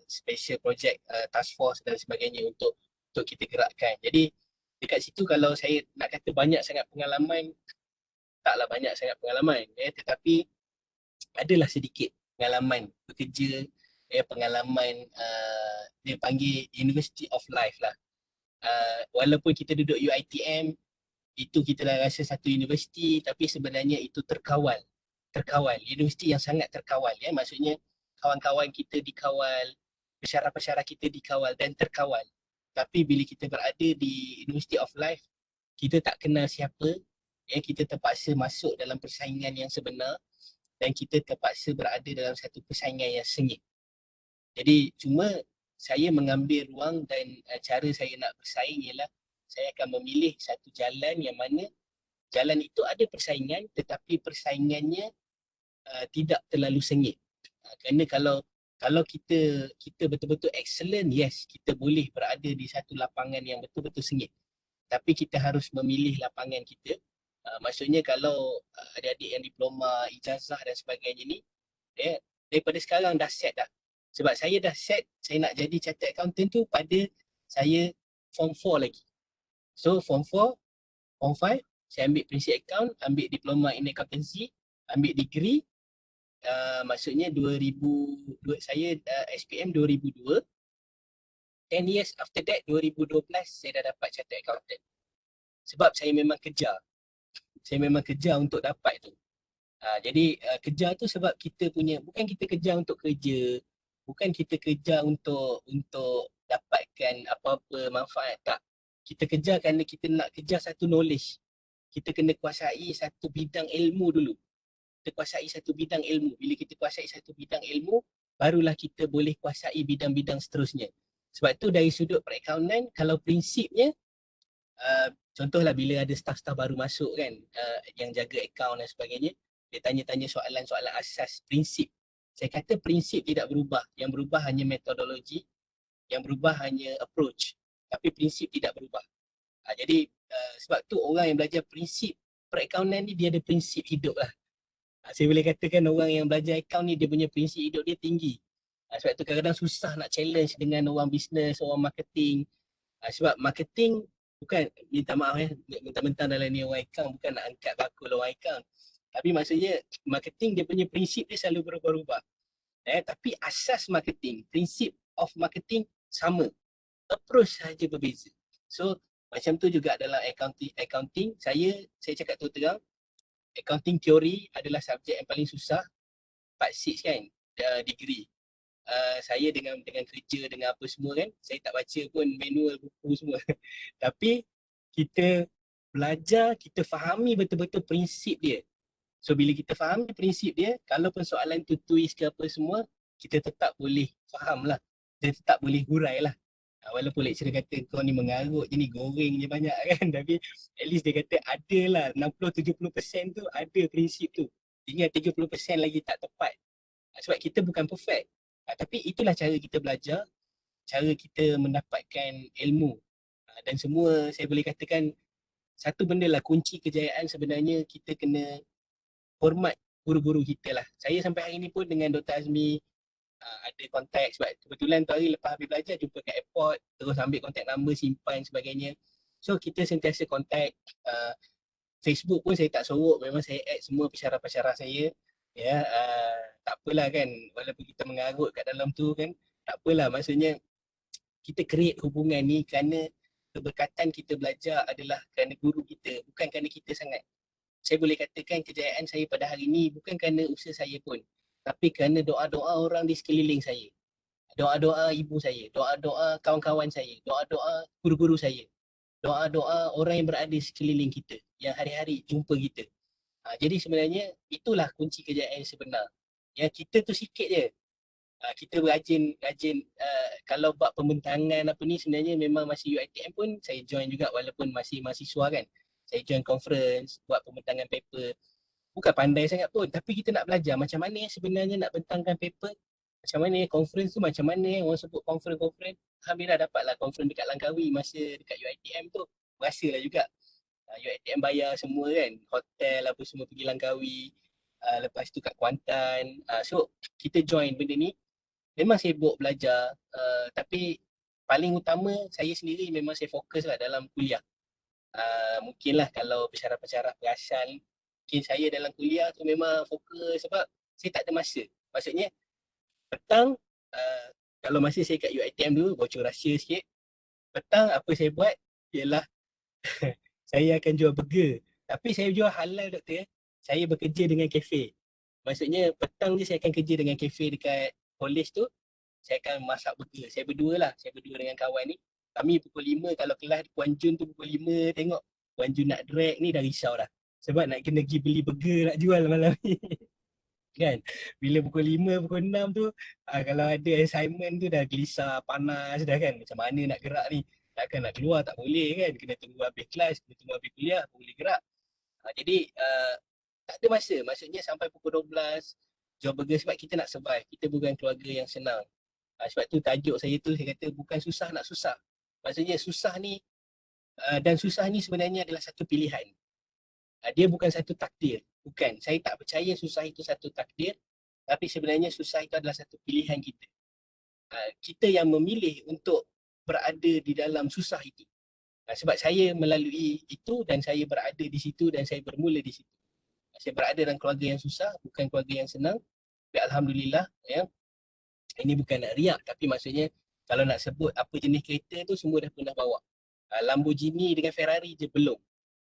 special project task force dan sebagainya untuk kita gerakkan. Jadi dekat situ kalau saya nak kata banyak sangat pengalaman, taklah banyak sangat pengalaman, tetapi adalah sedikit pengalaman bekerja, pengalaman dia panggil University of Life lah. Walaupun kita duduk UiTM, itu kita dah rasa satu universiti, tapi sebenarnya itu terkawal, universiti yang sangat terkawal, maksudnya kawan-kawan kita dikawal, pensyarah-pensyarah kita dikawal dan terkawal. Tapi bila kita berada di University of Life, kita tak kenal siapa, kita terpaksa masuk dalam persaingan yang sebenar dan kita terpaksa berada dalam satu persaingan yang sengit. Jadi cuma saya mengambil ruang dan cara saya nak bersaing ialah saya akan memilih satu jalan yang mana jalan itu ada persaingan tetapi persaingannya tidak terlalu sengit. Kerana kalau kita betul-betul excellent, yes, kita boleh berada di satu lapangan yang betul-betul sengit. Tapi kita harus memilih lapangan kita. Maksudnya kalau adik-adik yang diploma, ijazah dan sebagainya ni, daripada sekarang dah set dah. Sebab saya dah set, saya nak jadi chartered accountant tu pada saya form 4 lagi. So form 4, form 5, saya ambil principal account, ambil diploma in accountancy, ambil degree. Maksudnya saya SPM 2002. 10 years after that, 2012 saya dah dapat chartered accountant. Sebab saya memang kejar. Saya memang kejar untuk dapat tu. Jadi kejar tu sebab kita punya, bukan kita kejar untuk kerja, bukan kita kejar untuk dapatkan apa-apa manfaat, tak. Kita kejar kerana kita nak kejar satu knowledge. Kita kena kuasai satu bidang ilmu dulu. Kita kuasai satu bidang ilmu. Bila kita kuasai satu bidang ilmu, barulah kita boleh kuasai bidang-bidang seterusnya. Sebab tu dari sudut perakaunan, kalau prinsipnya, contohlah bila ada staff-staff baru masuk kan, yang jaga akaun dan sebagainya, dia tanya-tanya soalan-soalan asas prinsip. Saya kata prinsip tidak berubah. Yang berubah hanya metodologi, yang berubah hanya approach. Tapi prinsip tidak berubah. Jadi sebab tu orang yang belajar prinsip perakaunan ni, dia ada prinsip hidup lah. Saya boleh katakan orang yang belajar akaun ni dia punya prinsip hidup dia tinggi. Sebab tu kadang-kadang susah nak challenge dengan orang bisnes, orang marketing. Sebab marketing bukan, minta maaf mentang-mentang dalam ni orang akaun, bukan nak angkat bakul orang akaun. Tapi maksudnya marketing dia punya prinsip dia selalu berubah-ubah. Tapi asas marketing, prinsip of marketing sama. Approach sahaja berbeza. So macam tu juga dalam accounting, saya cakap terang, accounting teori adalah subjek yang paling susah. Part 6 kan, degree. Saya dengan kerja, dengan apa semua kan, saya tak baca pun manual buku semua. Tapi kita belajar, kita fahami betul-betul prinsip dia. So bila kita fahami prinsip dia, kalaupun soalan tu twist ke apa semua, kita tetap boleh faham lah. Dia tetap boleh hurai lah. Walaupun lecturer kata kau ni mengarut je ni, goreng je banyak kan. Tapi at least dia kata ada lah 60-70% tu ada prinsip tu. Tinggal 30% lagi tak tepat. Sebab kita bukan perfect. Tapi itulah cara kita belajar, cara kita mendapatkan ilmu. Dan semua saya boleh katakan satu benda lah, kunci kejayaan sebenarnya kita kena hormat guru-guru kita lah. Saya sampai hari ni pun dengan Dr. Azmi ada kontak sebab kebetulan tu hari lepas habis belajar jumpa kat airport, terus ambil kontak number, simpan sebagainya. So kita sentiasa kontak. Facebook pun saya tak sorok, memang saya add semua pensyarah-pensyarah saya. Ya, tak apalah kan, walaupun kita mengarut kat dalam tu kan, tak apalah, maksudnya kita create hubungan ni kerana keberkatan kita belajar adalah kerana guru kita, bukan kerana kita sangat. Saya boleh katakan kejayaan saya pada hari ni bukan kerana usaha saya pun, tapi kerana doa-doa orang di sekeliling saya. Doa-doa ibu saya, doa-doa kawan-kawan saya, doa-doa guru-guru saya, doa-doa orang yang berada di sekeliling kita, yang hari-hari jumpa kita. Jadi sebenarnya itulah kunci kejayaan sebenar. Yang kita tu sikit je. Kita rajin kalau buat pembentangan apa ni, sebenarnya memang masih UiTM pun saya join juga walaupun masih mahasiswa kan. Saya join conference, buat pembentangan paper. Bukan pandai sangat pun, tapi kita nak belajar macam mana sebenarnya nak bentangkan paper, macam mana conference tu, macam mana orang sebut conference. Alhamdulillah dapatlah conference dekat Langkawi masa dekat UiTM tu. Berasalah juga. UiTM bayar semua kan, hotel apa semua pergi Langkawi. Lepas tu kat Kuantan. So kita join benda ni. Memang sibuk belajar, tapi paling utama saya sendiri memang saya fokus lah dalam kuliah. Mungkinlah kalau pensyarah-pensyarah perasan, mungkin saya dalam kuliah tu memang fokus sebab saya tak ada masa. Maksudnya petang, kalau masa saya kat UiTM dulu, bocor rahsia sikit. Petang apa saya buat ialah saya akan jual burger. Tapi saya jual halal doktor. Saya bekerja dengan kafe. Maksudnya petang je saya akan kerja dengan kafe dekat college tu. Saya akan masak burger. Saya berdua dengan kawan ni. Kami pukul 5 kalau kelas Puan Jun tu pukul 5 tengok Puan Jun nak drag ni dah risau dah. Sebab nak kena pergi beli burger nak jual malam ni. Kan? Bila pukul 5, pukul 6 tu kalau ada assignment tu dah gelisah, panas dah kan. Macam mana nak gerak ni? Takkan nak keluar tak boleh kan. Kena tunggu habis kelas, kena tunggu habis kuliah, boleh gerak. Jadi tak ada masa. Maksudnya sampai pukul 12 jual burger sebab kita nak survive. Kita bukan keluarga yang senang. Sebab tu tajuk saya tu saya kata bukan susah nak susah. Maksudnya susah ni dan susah ni sebenarnya adalah satu pilihan. Dia bukan satu takdir. Bukan. Saya tak percaya susah itu satu takdir. Tapi sebenarnya susah itu adalah satu pilihan kita. Kita yang memilih untuk berada di dalam susah itu. Sebab saya melalui itu dan saya berada di situ dan saya bermula di situ. Saya berada dalam keluarga yang susah, bukan keluarga yang senang. Tapi Alhamdulillah, ya. Ini bukan nak riak, tapi maksudnya kalau nak sebut apa jenis kereta tu semua dah pernah bawa. Lamborghini dengan Ferrari je belum.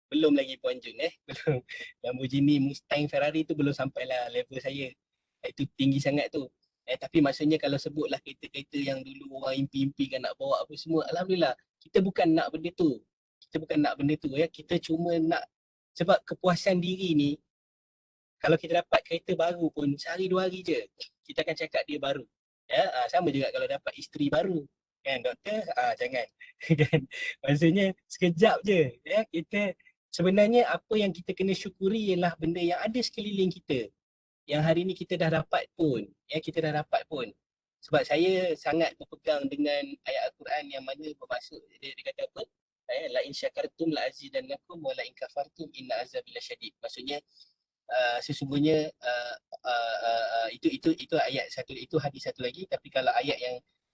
Belum lagi Puan Jun belum. Lamborghini, Mustang, Ferrari tu belum sampailah level saya. Itu tinggi sangat tu. Tapi maksudnya kalau sebutlah kereta-kereta yang dulu orang impi-impikan nak bawa apa semua, Alhamdulillah kita bukan nak benda tu. Kita bukan nak benda tu ya. Kita cuma nak, sebab kepuasan diri ni, kalau kita dapat kereta baru pun sehari 2 hari je kita akan cakap dia baru. Ya, sama juga kalau dapat isteri baru kan doktor, jangan kan, maksudnya sekejap je ya. Kita sebenarnya apa yang kita kena syukuri ialah benda yang ada sekeliling kita yang hari ni kita dah dapat pun ya, kita dah dapat pun. Sebab saya sangat berpegang dengan ayat Al-Quran yang mana bermaksud dia kata apa, la in syakartum la azidannakum wa la in kafartum inna azabi lasyadid. Maksudnya sesungguhnya itu ayat satu, itu hadis satu lagi. Tapi kalau ayat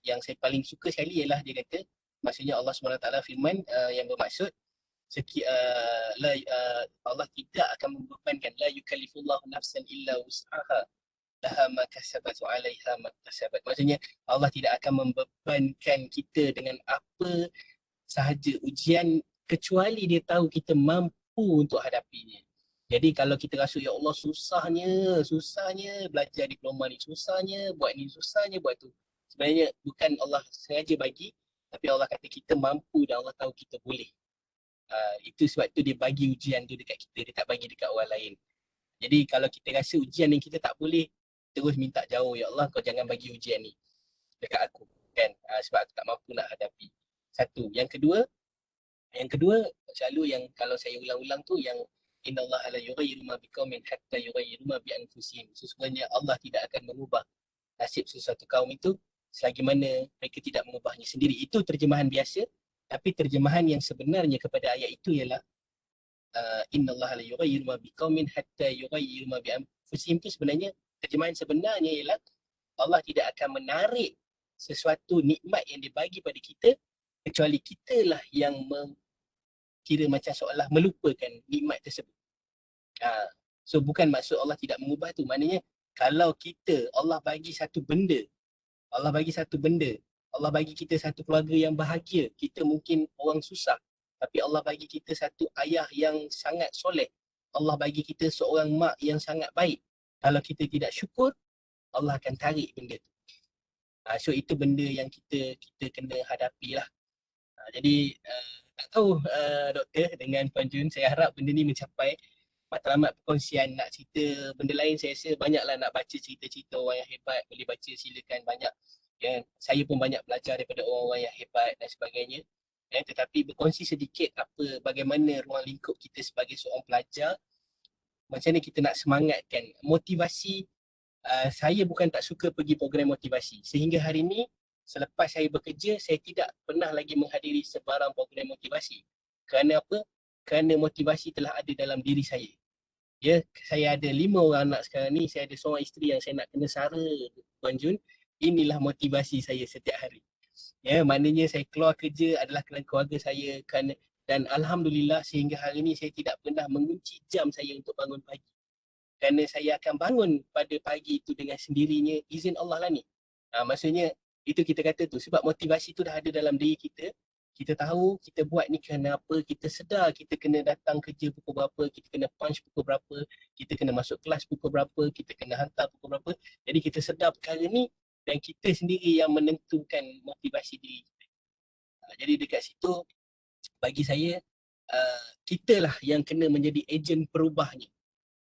yang saya paling suka sekali ialah dia kata, maksudnya Allah SWT firman yang bermaksud Allah tidak akan membebankan, la yukallifullahu nafsan illa wus'aha laha ma kasabat wa 'alaiha ma kasabat. Maksudnya Allah tidak akan membebankan kita dengan apa sahaja ujian kecuali dia tahu kita mampu untuk hadapinya. Jadi kalau kita rasa ya Allah susahnya belajar diploma ni, susahnya buat ni, susahnya buat tu, sebenarnya bukan Allah sengaja bagi, tapi Allah kata kita mampu dan Allah tahu kita boleh. Itu sebab tu dia bagi ujian tu dekat kita, dia tak bagi dekat orang lain. Jadi kalau kita rasa ujian yang kita tak boleh, terus minta jauh, ya Allah kau jangan bagi ujian ni dekat aku kan, sebab aku tak mampu nak hadapi. Satu. Yang kedua selalu yang kalau saya ulang-ulang tu yang innallaha la yughayyiru ma biqaumin hatta yughayyiru ma bi anfusihim. Sesungguhnya Allah tidak akan mengubah nasib sesuatu kaum itu selagi mana mereka tidak mengubahnya sendiri. Itu terjemahan biasa, tapi terjemahan yang sebenarnya kepada ayat itu ialah innallaha la yughayyiru ma biqaumin hatta yughayyiru ma bi anfusihim. Itu sebenarnya terjemahan sebenarnya ialah Allah tidak akan menarik sesuatu nikmat yang dibagi pada kita kecuali kitalah yang kira macam seolah melupakan nikmat tersebut. So bukan maksud Allah tidak mengubah tu. Maknanya kalau kita, Allah bagi satu benda, Allah bagi kita satu keluarga yang bahagia, kita mungkin orang susah, tapi Allah bagi kita satu ayah yang sangat soleh, Allah bagi kita seorang mak yang sangat baik. Kalau kita tidak syukur, Allah akan tarik benda tu. So itu benda yang kita kena hadapi lah. Jadi tak tahu doktor dengan Puan Jun, saya harap benda ni mencapai matlamat perkongsian. Nak cerita benda lain saya rasa banyaklah, nak baca cerita-cerita orang yang hebat, boleh baca silakan banyak. Ya, saya pun banyak belajar daripada orang-orang yang hebat dan sebagainya. Ya, tetapi berkongsi sedikit bagaimana ruang lingkup kita sebagai seorang pelajar, macam mana kita nak semangatkan motivasi. Saya bukan tak suka pergi program motivasi. Sehingga hari ini, selepas saya bekerja, saya tidak pernah lagi menghadiri sebarang program motivasi. Kerana apa? Kerana motivasi telah ada dalam diri saya. Ya, saya ada 5 orang anak sekarang ni, saya ada seorang isteri yang saya nak kena sara, Puan Jun. Inilah motivasi saya setiap hari. Ya, maknanya saya keluar kerja adalah kerana keluarga saya, dan alhamdulillah sehingga hari ini saya tidak pernah mengunci jam saya untuk bangun pagi. Kerana saya akan bangun pada pagi itu dengan sendirinya, izin Allah lah ni. Maksudnya itu kita kata tu, sebab motivasi tu dah ada dalam diri kita. Kita tahu kita buat ni kerana apa, kita sedar kita kena datang kerja pukul berapa, kita kena punch pukul berapa, kita kena masuk kelas pukul berapa, kita kena hantar pukul berapa. Jadi kita sedar perkara ni dan kita sendiri yang menentukan motivasi diri kita. Jadi dekat situ bagi saya, kita lah yang kena menjadi ejen perubahnya.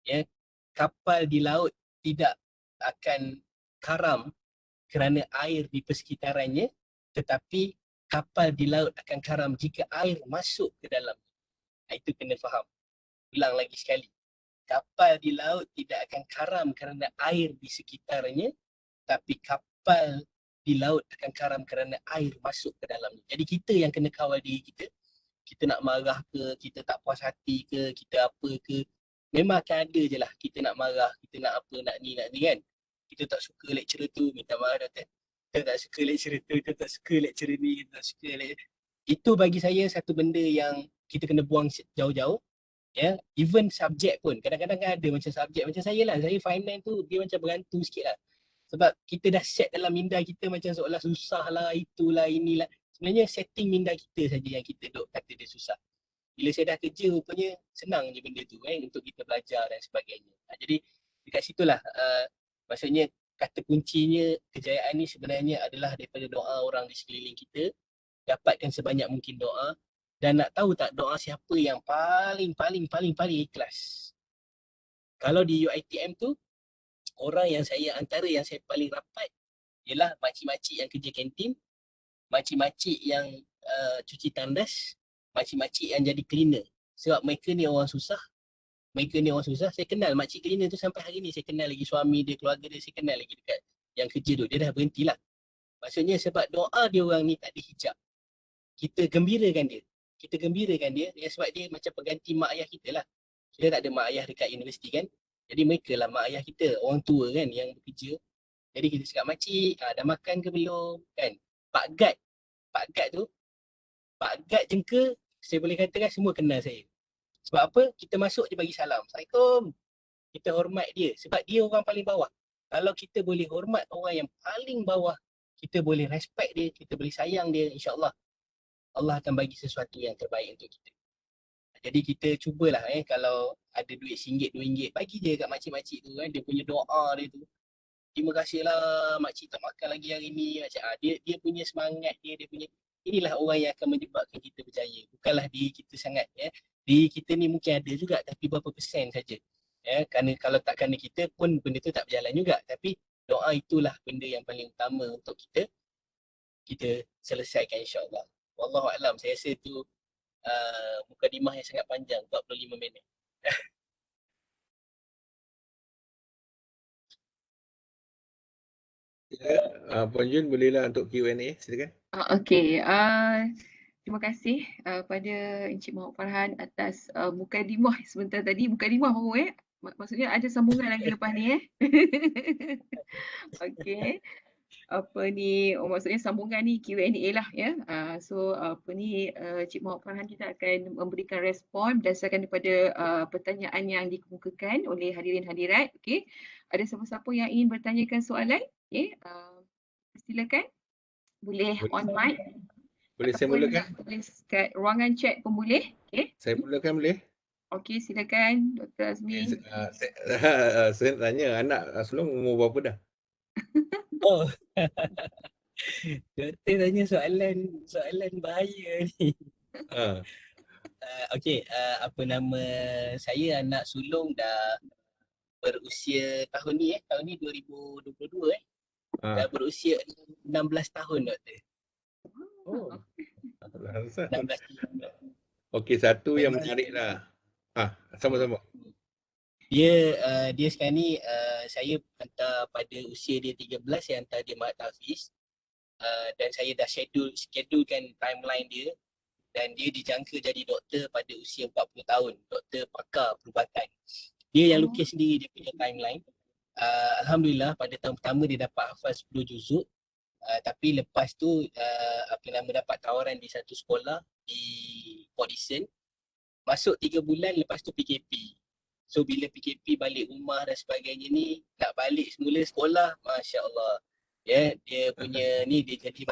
Ya, kapal di laut tidak akan karam kerana air di persekitarannya, tetapi kapal di laut akan karam jika air masuk ke dalam. Itu kena faham. Ulang lagi sekali. Kapal di laut tidak akan karam kerana air di sekitarnya, tapi kapal di laut akan karam kerana air masuk ke dalamnya. Jadi kita yang kena kawal diri kita. Kita nak marah ke, kita tak puas hati ke, kita apa ke, memang akan ada je lah. Kita nak marah, kita nak apa, nak ni kan. Kita tak suka lecturer tu, minta maaf doktor. Kita tak suka lecturer tu, kita tak suka lecturer ni, kita tak suka Itu bagi saya satu benda yang kita kena buang jauh-jauh. Ya, even subjek pun, kadang-kadang kan ada macam subjek macam saya lah. Saya finance tu, dia macam berantu sikit lah. Sebab kita dah set dalam minda kita macam seolah susah lah, itulah, inilah. Sebenarnya setting minda kita saja yang kita duk kata dia susah. Bila saya dah kerja rupanya senang je benda tu untuk kita belajar dan sebagainya. Jadi dekat situlah maksudnya kata kuncinya kejayaan ni sebenarnya adalah daripada doa orang di sekeliling kita. Dapatkan sebanyak mungkin doa, dan nak tahu tak doa siapa yang paling ikhlas. Kalau di UiTM tu, orang yang antara yang saya paling rapat ialah makcik-makcik yang kerja kantin, makcik-makcik yang cuci tandas, makcik-makcik yang jadi cleaner. Sebab mereka ni orang susah. Saya kenal makcik cleaner tu sampai hari ni. Saya kenal lagi suami dia, keluarga dia, saya kenal lagi dekat yang kerja tu. Dia dah berhentilah. Maksudnya sebab doa dia orang ni tak ada hijab. Kita gembirakan dia. Sebab dia macam pengganti mak ayah kita lah. Kita tak ada mak ayah dekat universiti kan. Jadi mereka lah mak ayah kita, orang tua kan yang bekerja. Jadi kita cakap, makcik, dah makan ke belum? Kan? Pak Gad jengka, saya boleh katakan semua kenal saya. Sebab apa? Kita masuk, dia bagi salam. Assalamualaikum. Kita hormat dia. Sebab dia orang paling bawah. Kalau kita boleh hormat orang yang paling bawah, kita boleh respect dia, kita boleh sayang dia, insyaAllah Allah akan bagi sesuatu yang terbaik untuk kita. Jadi kita cubalah kalau ada duit RM1, RM2, bagi je kat makcik-makcik tu dia punya doa dia tu. Terima kasihlah makcik tak makan lagi hari ni. Macam dia punya semangat dia punya. inilah orang yang akan menyebabkan kita berjaya. Bukanlah diri kita sangat ya. Diri kita ni mungkin ada juga tapi berapa persen saja. Ya, kerana kalau tak kerana kita pun benda tu tak berjalan juga. Tapi doa itulah benda yang paling utama untuk kita selesaikan insya-Allah. Wallahu a'lam. Saya rasa tu mukadimah yang sangat panjang 45 minit. Puan Jun bolehlah untuk Q&A, silakan. Okey, terima kasih pada Encik Muhammad Farhan atas mukadimah sebentar tadi. Mukadimah baru maksudnya ada sambungan lagi lepas ni Okey. Maksudnya sambungan ni Q&A lah ya. Encik Muhammad Farhan kita akan memberikan respon berdasarkan daripada pertanyaan yang dikemukakan oleh hadirin hadirat. Okey. Ada siapa-siapa yang ingin bertanyakan soalan? Okey. Silakan. Boleh on mic. Boleh saya mulakan? Tulis kat ruangan chat pun boleh. Okey. Saya mulakan boleh? Okey, silakan Dr. Azmi. Saya tanya anak sulung umur berapa dah? Oh. Doktor tanya soalan bahaya ni. Okey, apa nama saya, anak sulung dah berusia tahun ni 2022 dah berusia 16 tahun doktor. Oh. 16 tahun. Okey, satu yang menarik lah. Sama-sama. Dia sekarang ni saya hantar pada usia dia 13, saya hantar dia Mat Hafiz. Dan saya dah schedulekan timeline dia, dan dia dijangka jadi doktor pada usia 40 tahun, doktor pakar perubatan. Dia yang lukis sendiri dia punya timeline. Alhamdulillah pada tahun pertama dia dapat hafaz 10 juzuk. Tapi lepas tu dapat tawaran di satu sekolah di Port Dickson. Masuk 3 bulan, lepas tu PKP. So bila PKP balik rumah dan sebagainya ni, nak balik semula sekolah, Masya Allah. Ya, dia punya ni dia jadi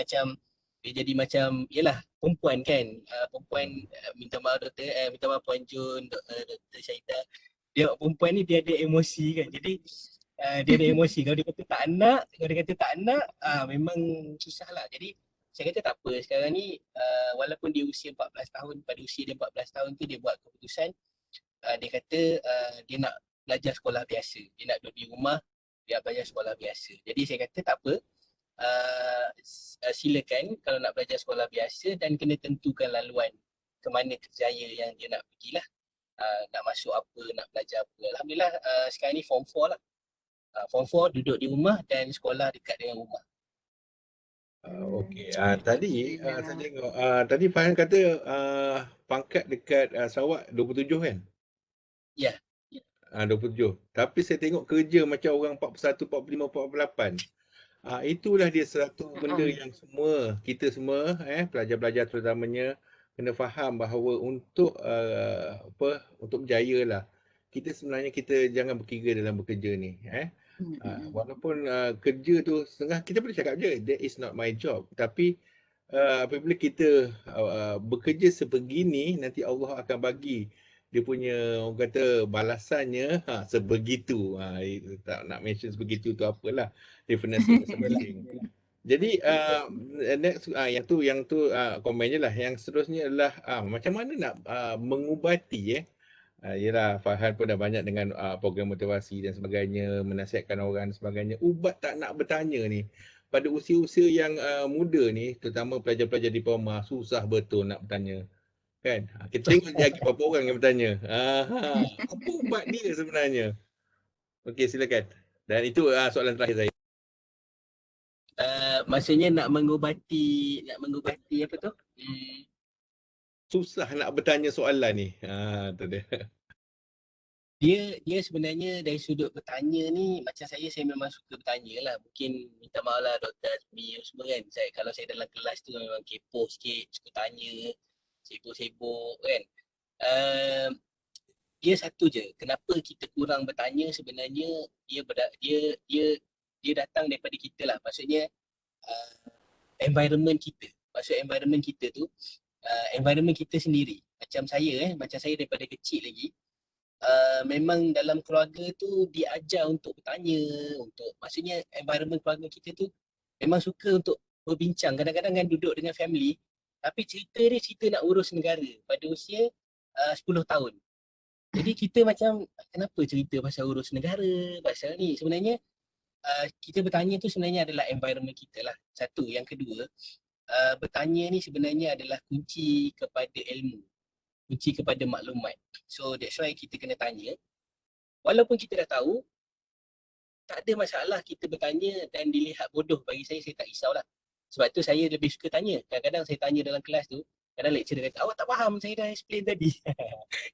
macam yalah, perempuan kan. Perempuan minta maaf doktor, minta maaf Puan Jun, Dr. Syahidah. Dia perempuan ni dia ada emosi kan. Jadi dia ada emosi. Kalau dia kata tak nak, memang susah lah. Jadi saya kata tak apa, sekarang ni walaupun dia usia 14 tahun, pada usia dia 14 tahun tu dia buat keputusan, dia kata dia nak belajar sekolah biasa. Dia nak duduk di rumah, dia nak belajar sekolah biasa. Jadi saya kata tak apa, silakan kalau nak belajar sekolah biasa, dan kena tentukan laluan ke mana kerjaya yang dia nak pergilah. Nak masuk apa, nak belajar apa. Alhamdulillah sekarang ni form 4 lah. Form 4 duduk di rumah dan sekolah dekat dengan rumah. Okey, tadi saya tengok tadi Farhan kata pangkat dekat Sarawak 27 kan? Ya. 27. Tapi saya tengok kerja macam orang 41, 45, 48. Itulah dia satu benda yang kita semua pelajar-pelajar terutamanya kena faham bahawa untuk untuk berjaya lah, kita sebenarnya kita jangan berkira dalam bekerja ni. Walaupun kerja tu setengah kita boleh cakap je that is not my job, tapi apabila kita bekerja sebegini, nanti Allah akan bagi dia punya orang kata balasannya sebegitu. Tak nak mention sebegitu tu apalah, definisi masing-masing. Jadi next yang tu komen je lah. Yang seterusnya adalah macam mana nak mengubati yelah, Farhan pun dah banyak dengan program motivasi dan sebagainya, menasihatkan orang dan sebagainya. Ubat tak nak bertanya ni pada usia-usia yang muda ni, terutama pelajar-pelajar diploma, susah betul nak bertanya. Kan? Kita tengok lagi berapa orang yang bertanya. Apa ubat dia sebenarnya? Okey, silakan. Dan itu soalan terakhir saya. Maksudnya nak mengubati apa tu? Susah nak bertanya soalan ni. Tu dia. Dia sebenarnya dari sudut bertanya ni, macam saya memang suka bertanya lah. Mungkin minta maaf lah Dr. Azmi semua kan. Kalau saya dalam kelas tu memang kepo sikit, suka tanya, sibuk-sibuk kan. Dia satu je, kenapa kita kurang bertanya sebenarnya dia datang daripada kita lah. Maksudnya environment kita. Maksud environment kita tu environment kita sendiri. Macam saya daripada kecil lagi memang dalam keluarga tu diajar untuk bertanya, maksudnya environment keluarga kita tu memang suka untuk berbincang. Kadang-kadang kan duduk dengan family, Tapi cerita dia cerita nak urus negara pada usia 10 tahun. Jadi kita macam kenapa cerita pasal urus negara, pasal ni. Sebenarnya kita bertanya tu sebenarnya adalah environment kita lah. Satu. Yang kedua, bertanya ni sebenarnya adalah kunci kepada ilmu, kunci kepada maklumat. So that's why kita kena tanya. Walaupun kita dah tahu, tak ada masalah kita bertanya dan dilihat bodoh. Bagi saya tak risaulah. Sebab tu saya lebih suka tanya. Kadang-kadang saya tanya dalam kelas tu, kadang lecturer kata, awak tak faham, saya dah explain tadi.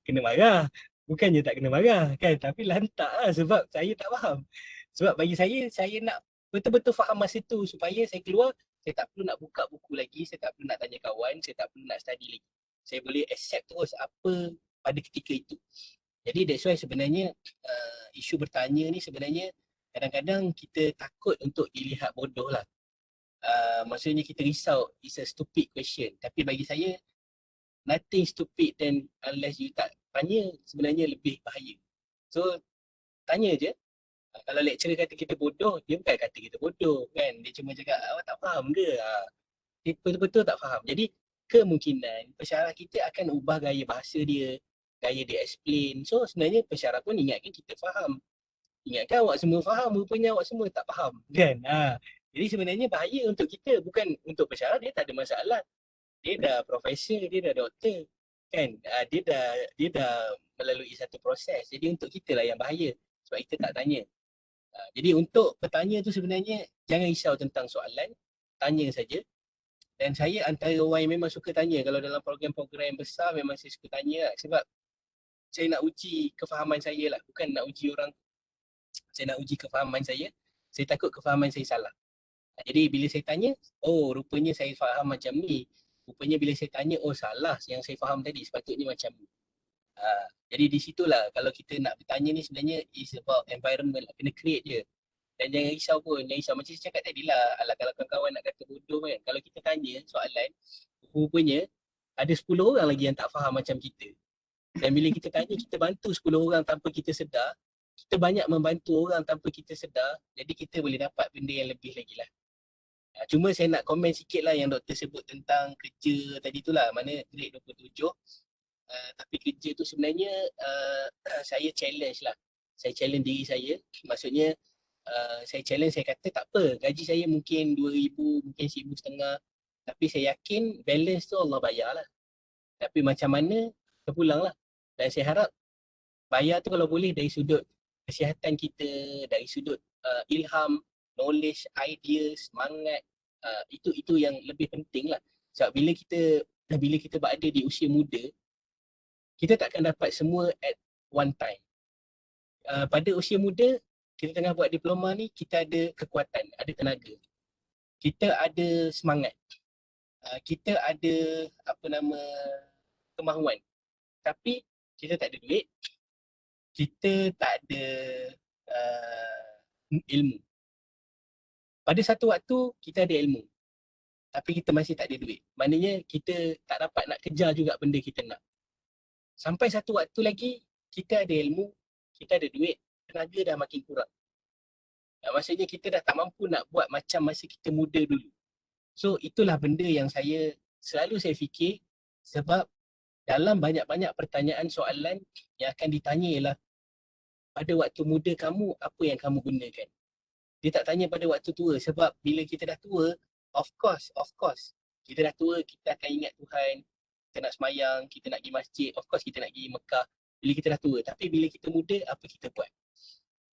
Kena marah. Bukannya tak kena marah kan, tapi lantak lah sebab saya tak faham. Sebab bagi saya nak betul-betul faham masa tu supaya saya keluar, saya tak perlu nak buka buku lagi, saya tak perlu nak tanya kawan, saya tak perlu nak study lagi. Saya boleh accept terus apa pada ketika itu. Jadi that's why sebenarnya isu bertanya ni sebenarnya kadang-kadang kita takut untuk dilihat bodoh lah. Maksudnya kita risau, it's a stupid question. Tapi bagi saya, nothing stupid then unless you tak tanya, sebenarnya lebih bahaya. So, tanya je. Kalau lecturer kata kita bodoh, dia bukan kata kita bodoh kan. Dia cuma cakap, awak tak faham ke? Dia betul-betul tak faham. Jadi, kemungkinan pensyarah kita akan ubah gaya bahasa dia, gaya dia explain. So, sebenarnya pensyarah pun ingatkan kita faham. Ingatkan awak semua faham, rupanya awak semua tak faham kan. Jadi sebenarnya bahaya untuk kita, bukan untuk pensyarah. Dia tak ada masalah, dia dah profesor, dia dah doktor kan. Dia dah melalui satu proses. Jadi untuk kita lah yang bahaya sebab kita tak tanya. Jadi untuk bertanya tu sebenarnya jangan risau tentang soalan, tanya saja. Dan saya antara orang yang memang suka tanya. Kalau dalam program-program besar memang saya suka tanya lah. Sebab saya nak uji kefahaman saya lah, bukan nak uji orang. Saya nak uji kefahaman saya. Saya takut kefahaman saya salah. Jadi bila saya tanya, oh rupanya saya faham macam ni. Rupanya bila saya tanya, oh salah yang saya faham tadi, sepatutnya macam ni. Jadi di situlah kalau kita nak bertanya ni sebenarnya is about environment lah. Kena create je. Dan jangan risau pun. Jangan risau. Macam saya cakap tadi lah. Alah kalau kawan-kawan nak kata bodoh kan. Kalau kita tanya soalan, rupanya ada 10 orang lagi yang tak faham macam kita. Dan bila kita tanya, kita bantu 10 orang tanpa kita sedar. Kita banyak membantu orang tanpa kita sedar. Jadi kita boleh dapat benda yang lebih lagi lah. Cuma saya nak komen sikit lah yang doktor sebut tentang kerja tadi tu lah. Mana grade 27. Tapi kerja tu sebenarnya saya challenge lah. Saya challenge diri saya. Maksudnya saya challenge, saya kata tak apa. Gaji saya mungkin 2,000, mungkin 1,500. Tapi saya yakin balance tu Allah bayar lah. Tapi macam mana, terpulang lah. Dan saya harap bayar tu kalau boleh dari sudut kesihatan kita, dari sudut ilham, knowledge, idea, semangat. Itu yang lebih penting lah. Sebab bila kita berada di usia muda, kita takkan dapat semua at one time. Pada usia muda, kita tengah buat diploma ni, kita ada kekuatan, ada tenaga. Kita ada semangat. Kita ada kemahuan. Tapi kita tak ada duit. Kita tak ada ilmu. Pada satu waktu kita ada ilmu, tapi kita masih tak ada duit. Maknanya kita tak dapat nak kejar juga benda kita nak. Sampai satu waktu lagi kita ada ilmu, kita ada duit, tenaga dah makin kurang. Maksudnya kita dah tak mampu nak buat macam masa kita muda dulu. So itulah benda yang selalu saya fikir, sebab dalam banyak-banyak pertanyaan soalan yang akan ditanya ialah pada waktu muda kamu apa yang kamu gunakan. Dia tak tanya pada waktu tua, sebab bila kita dah tua, of course, kita dah tua, kita akan ingat Tuhan, kita nak semayang, kita nak pergi masjid, of course kita nak pergi Mekah bila kita dah tua. Tapi bila kita muda, apa kita buat?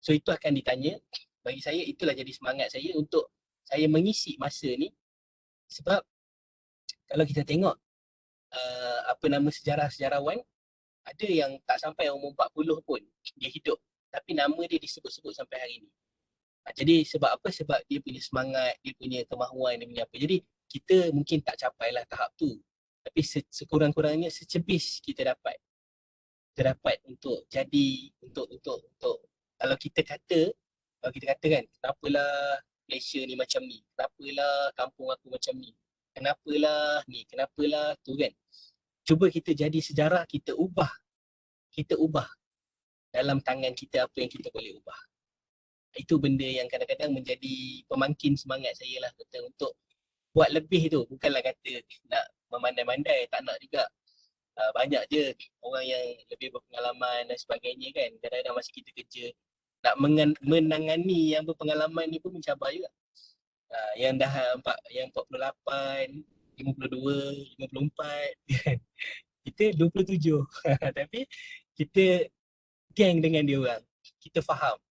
So itu akan ditanya. Bagi saya itulah jadi semangat saya untuk saya mengisi masa ni. Sebab kalau kita tengok sejarah-sejarawan, ada yang tak sampai umur 40 pun dia hidup, tapi nama dia disebut-sebut sampai hari ni. Jadi sebab apa? Sebab dia punya semangat, dia punya kemahuan, dia punya apa. Jadi kita mungkin tak capailah tahap tu, tapi sekurang-kurangnya secebis kita dapat. Kita dapat untuk jadi, untuk kalau kita kata kan, kenapalah Malaysia ni macam ni, kenapalah kampung aku macam ni, kenapalah ni, kenapalah tu kan. Cuba kita jadi sejarah, kita ubah dalam tangan kita apa yang kita boleh ubah. Itu benda yang kadang-kadang menjadi pemangkin semangat saya lah, kata untuk buat lebih tu. Bukanlah kata nak memandai-mandai, tak nak juga. Banyak je orang yang lebih berpengalaman dan sebagainya kan. Kadang-kadang masa kita kerja, nak menangani yang berpengalaman ni pun mencabar juga. Yang dah yang 48, 52, 54, kita 27. Tapi kita geng dengan dia orang. Kita faham.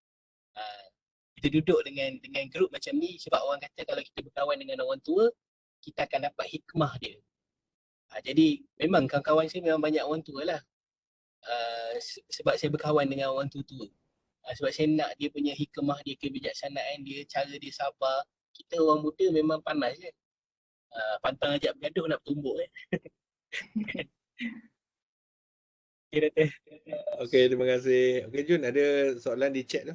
Kita duduk dengan grup macam ni sebab orang kata kalau kita berkawan dengan orang tua, kita akan dapat hikmah dia. Jadi memang kawan-kawan saya memang banyak orang tua lah. Sebab saya berkawan dengan orang tua-tua. Sebab saya nak dia punya hikmah dia, kebijaksanaan dia, cara dia sabar. Kita orang muda memang panas je. Pantang ajak bergaduh nak bertumbuk . Okay, Doktor. Okey, terima kasih. Okey Jun, ada soalan di chat tu.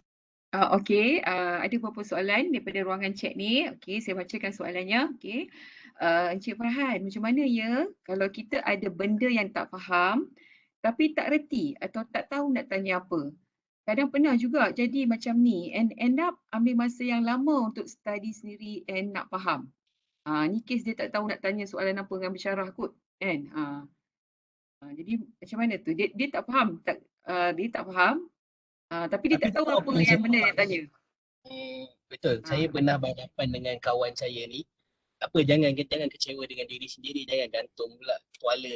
Okey, ada beberapa soalan daripada ruangan chat ni. Okey, saya bacakan soalannya. Okey. Encik Farhan, macam mana ya kalau kita ada benda yang tak faham tapi tak reti atau tak tahu nak tanya apa? Kadang pernah juga jadi macam ni and end up ambil masa yang lama untuk study sendiri and nak faham. Ni kes dia tak tahu nak tanya soalan apa dengan bersyarah kot kan. Jadi macam mana tu? Dia tak faham, dia tak faham tapi dia tak tahu apa yang benda dia tanya. Betul. Saya pernah berhadapan dengan kawan saya ni. Apa, jangan kecewa dengan diri sendiri, jangan gantung pula tuala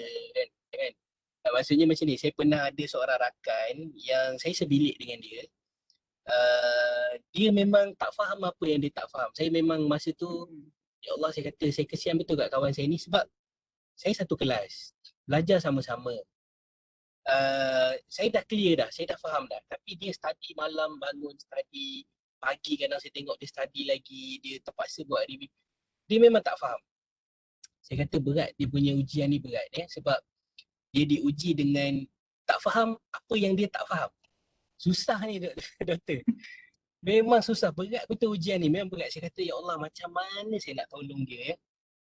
kan. Maksudnya macam ni, saya pernah ada seorang rakan yang saya sebilik dengan dia. Dia memang tak faham apa yang dia tak faham. Saya memang masa tu, ya Allah, saya kata saya kesian betul kat kawan saya ni sebab saya satu kelas, belajar sama-sama. Saya dah clear dah, saya dah faham dah. Tapi dia study malam, bangun study, pagi kadang saya tengok dia study lagi, dia terpaksa buat review. Dia memang tak faham. Saya kata berat, dia punya ujian ni berat sebab dia diuji dengan tak faham apa yang dia tak faham. Susah ni doktor. Memang susah, berat betul ujian ni, memang berat. Saya kata ya Allah, macam mana saya nak tolong dia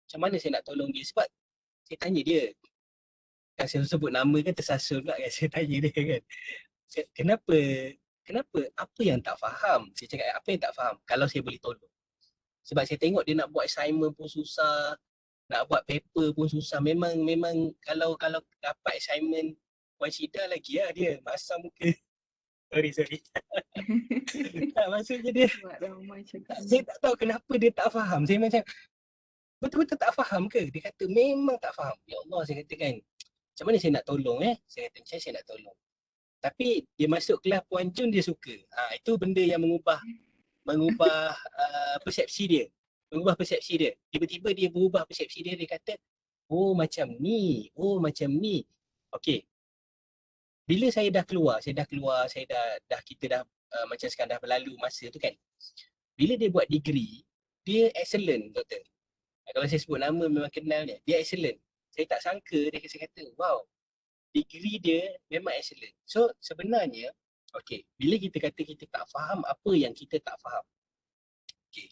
Macam mana saya nak tolong dia sebab saya tanya dia. Kan saya sebut nama kan tersasul pula kan, saya tanya dia kan. Kenapa apa yang tak faham? Saya cakap apa yang tak faham? Kalau saya boleh tolong. Sebab saya tengok dia nak buat assignment pun susah, nak buat paper pun susah. Memang kalau dapat assignment consider lagi lah dia masam muka. Sorry. Maksudnya dia, saya tak tahu kenapa dia tak faham. Saya macam, betul-betul tak faham ke? Dia kata memang tak faham. Ya Allah, saya kata kan, macam mana saya nak tolong Saya kata macam saya nak tolong. Tapi dia masuk kelas Puan Jun, dia suka. Itu benda yang mengubah persepsi dia. Tiba-tiba dia berubah persepsi dia. Dia kata, oh macam ni. Okey. Bila saya dah keluar, kita dah macam sekarang dah berlalu masa tu kan. Bila dia buat degree, dia excellent, doktor. Kalau saya sebut nama memang kenal dia. Dia excellent. Saya tak sangka dia kata, wow, degree dia memang excellent. So sebenarnya, okey, bila kita kata kita tak faham apa yang kita tak faham. Okey.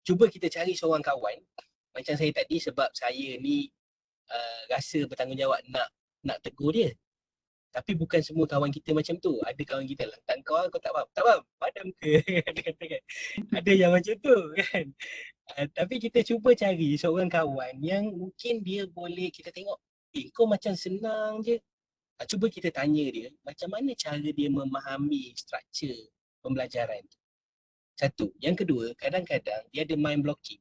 Cuba kita cari seorang kawan macam saya tadi, sebab saya ni rasa bertanggungjawab nak tegur dia. Tapi bukan semua kawan kita macam tu. Ada kawan kita lantang kau tak faham. Tak faham, padam ke? Dia kata kan. Ada yang macam tu kan. Tapi kita cuba cari seorang kawan yang mungkin dia boleh kita tengok, kau macam senang je. Cuba kita tanya dia, macam mana cara dia memahami struktur pembelajaran. Satu. Yang kedua, kadang-kadang dia ada mind blocking.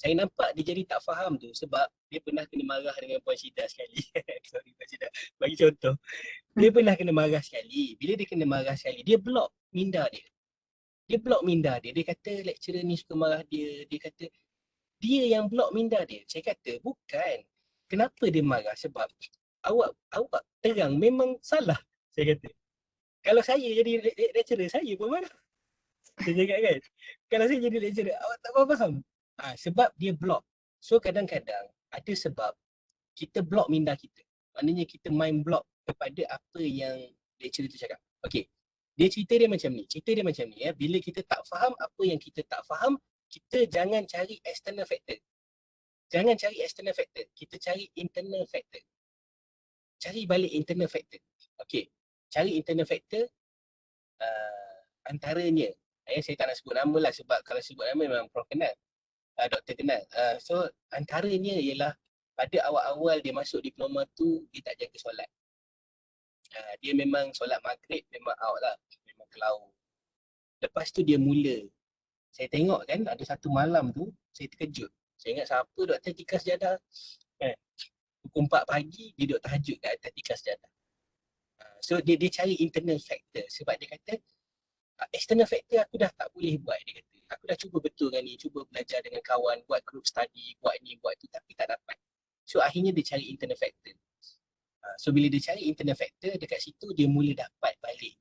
Saya nampak dia jadi tak faham tu sebab dia pernah kena marah dengan Puan Syida sekali. Sorry Puan Syida, bagi contoh. Dia pernah kena marah sekali. Bila dia kena marah sekali, dia block minda dia. Dia kata lecturer ni suka marah dia. Dia kata dia yang block minda dia. Saya kata bukan. Kenapa dia marah? Sebab awak terang memang salah. Saya kata. Kalau saya jadi lecturer, saya pun marah. Saya cakap kan. Kalau saya jadi lecturer, awak tak faham. Sebab dia block. So kadang-kadang ada sebab kita block minda kita. Maknanya kita mind block kepada apa yang lecturer tu cakap. Okey. Cerita dia macam ni. Bila kita tak faham apa yang kita tak faham, kita jangan cari external factor. Kita cari internal factor. Cari balik internal factor. Okey. Cari internal factor antaranya. Saya tak nak sebut nama lah sebab kalau sebut nama memang Prof kenal. Doktor kenal. So antaranya ialah pada awal-awal dia masuk diploma tu, dia tak jaga solat. Dia memang solat maghrib memang out lah, memang kelau. Lepas tu dia mula, saya tengok kan ada satu malam tu, saya terkejut. Saya ingat siapa duduk atas tikar sejadah. Pukul 4 pagi, dia duduk tahajud kat atas tikar sejadah. So dia cari internal factor sebab dia kata, external factor aku dah tak boleh buat, dia kata. Aku dah cuba betulkan ni, cuba belajar dengan kawan, buat group study, buat ni, buat tu, tapi tak dapat. So akhirnya dia cari internal factor. So bila dia cari internal factor, dekat situ dia mula dapat balik.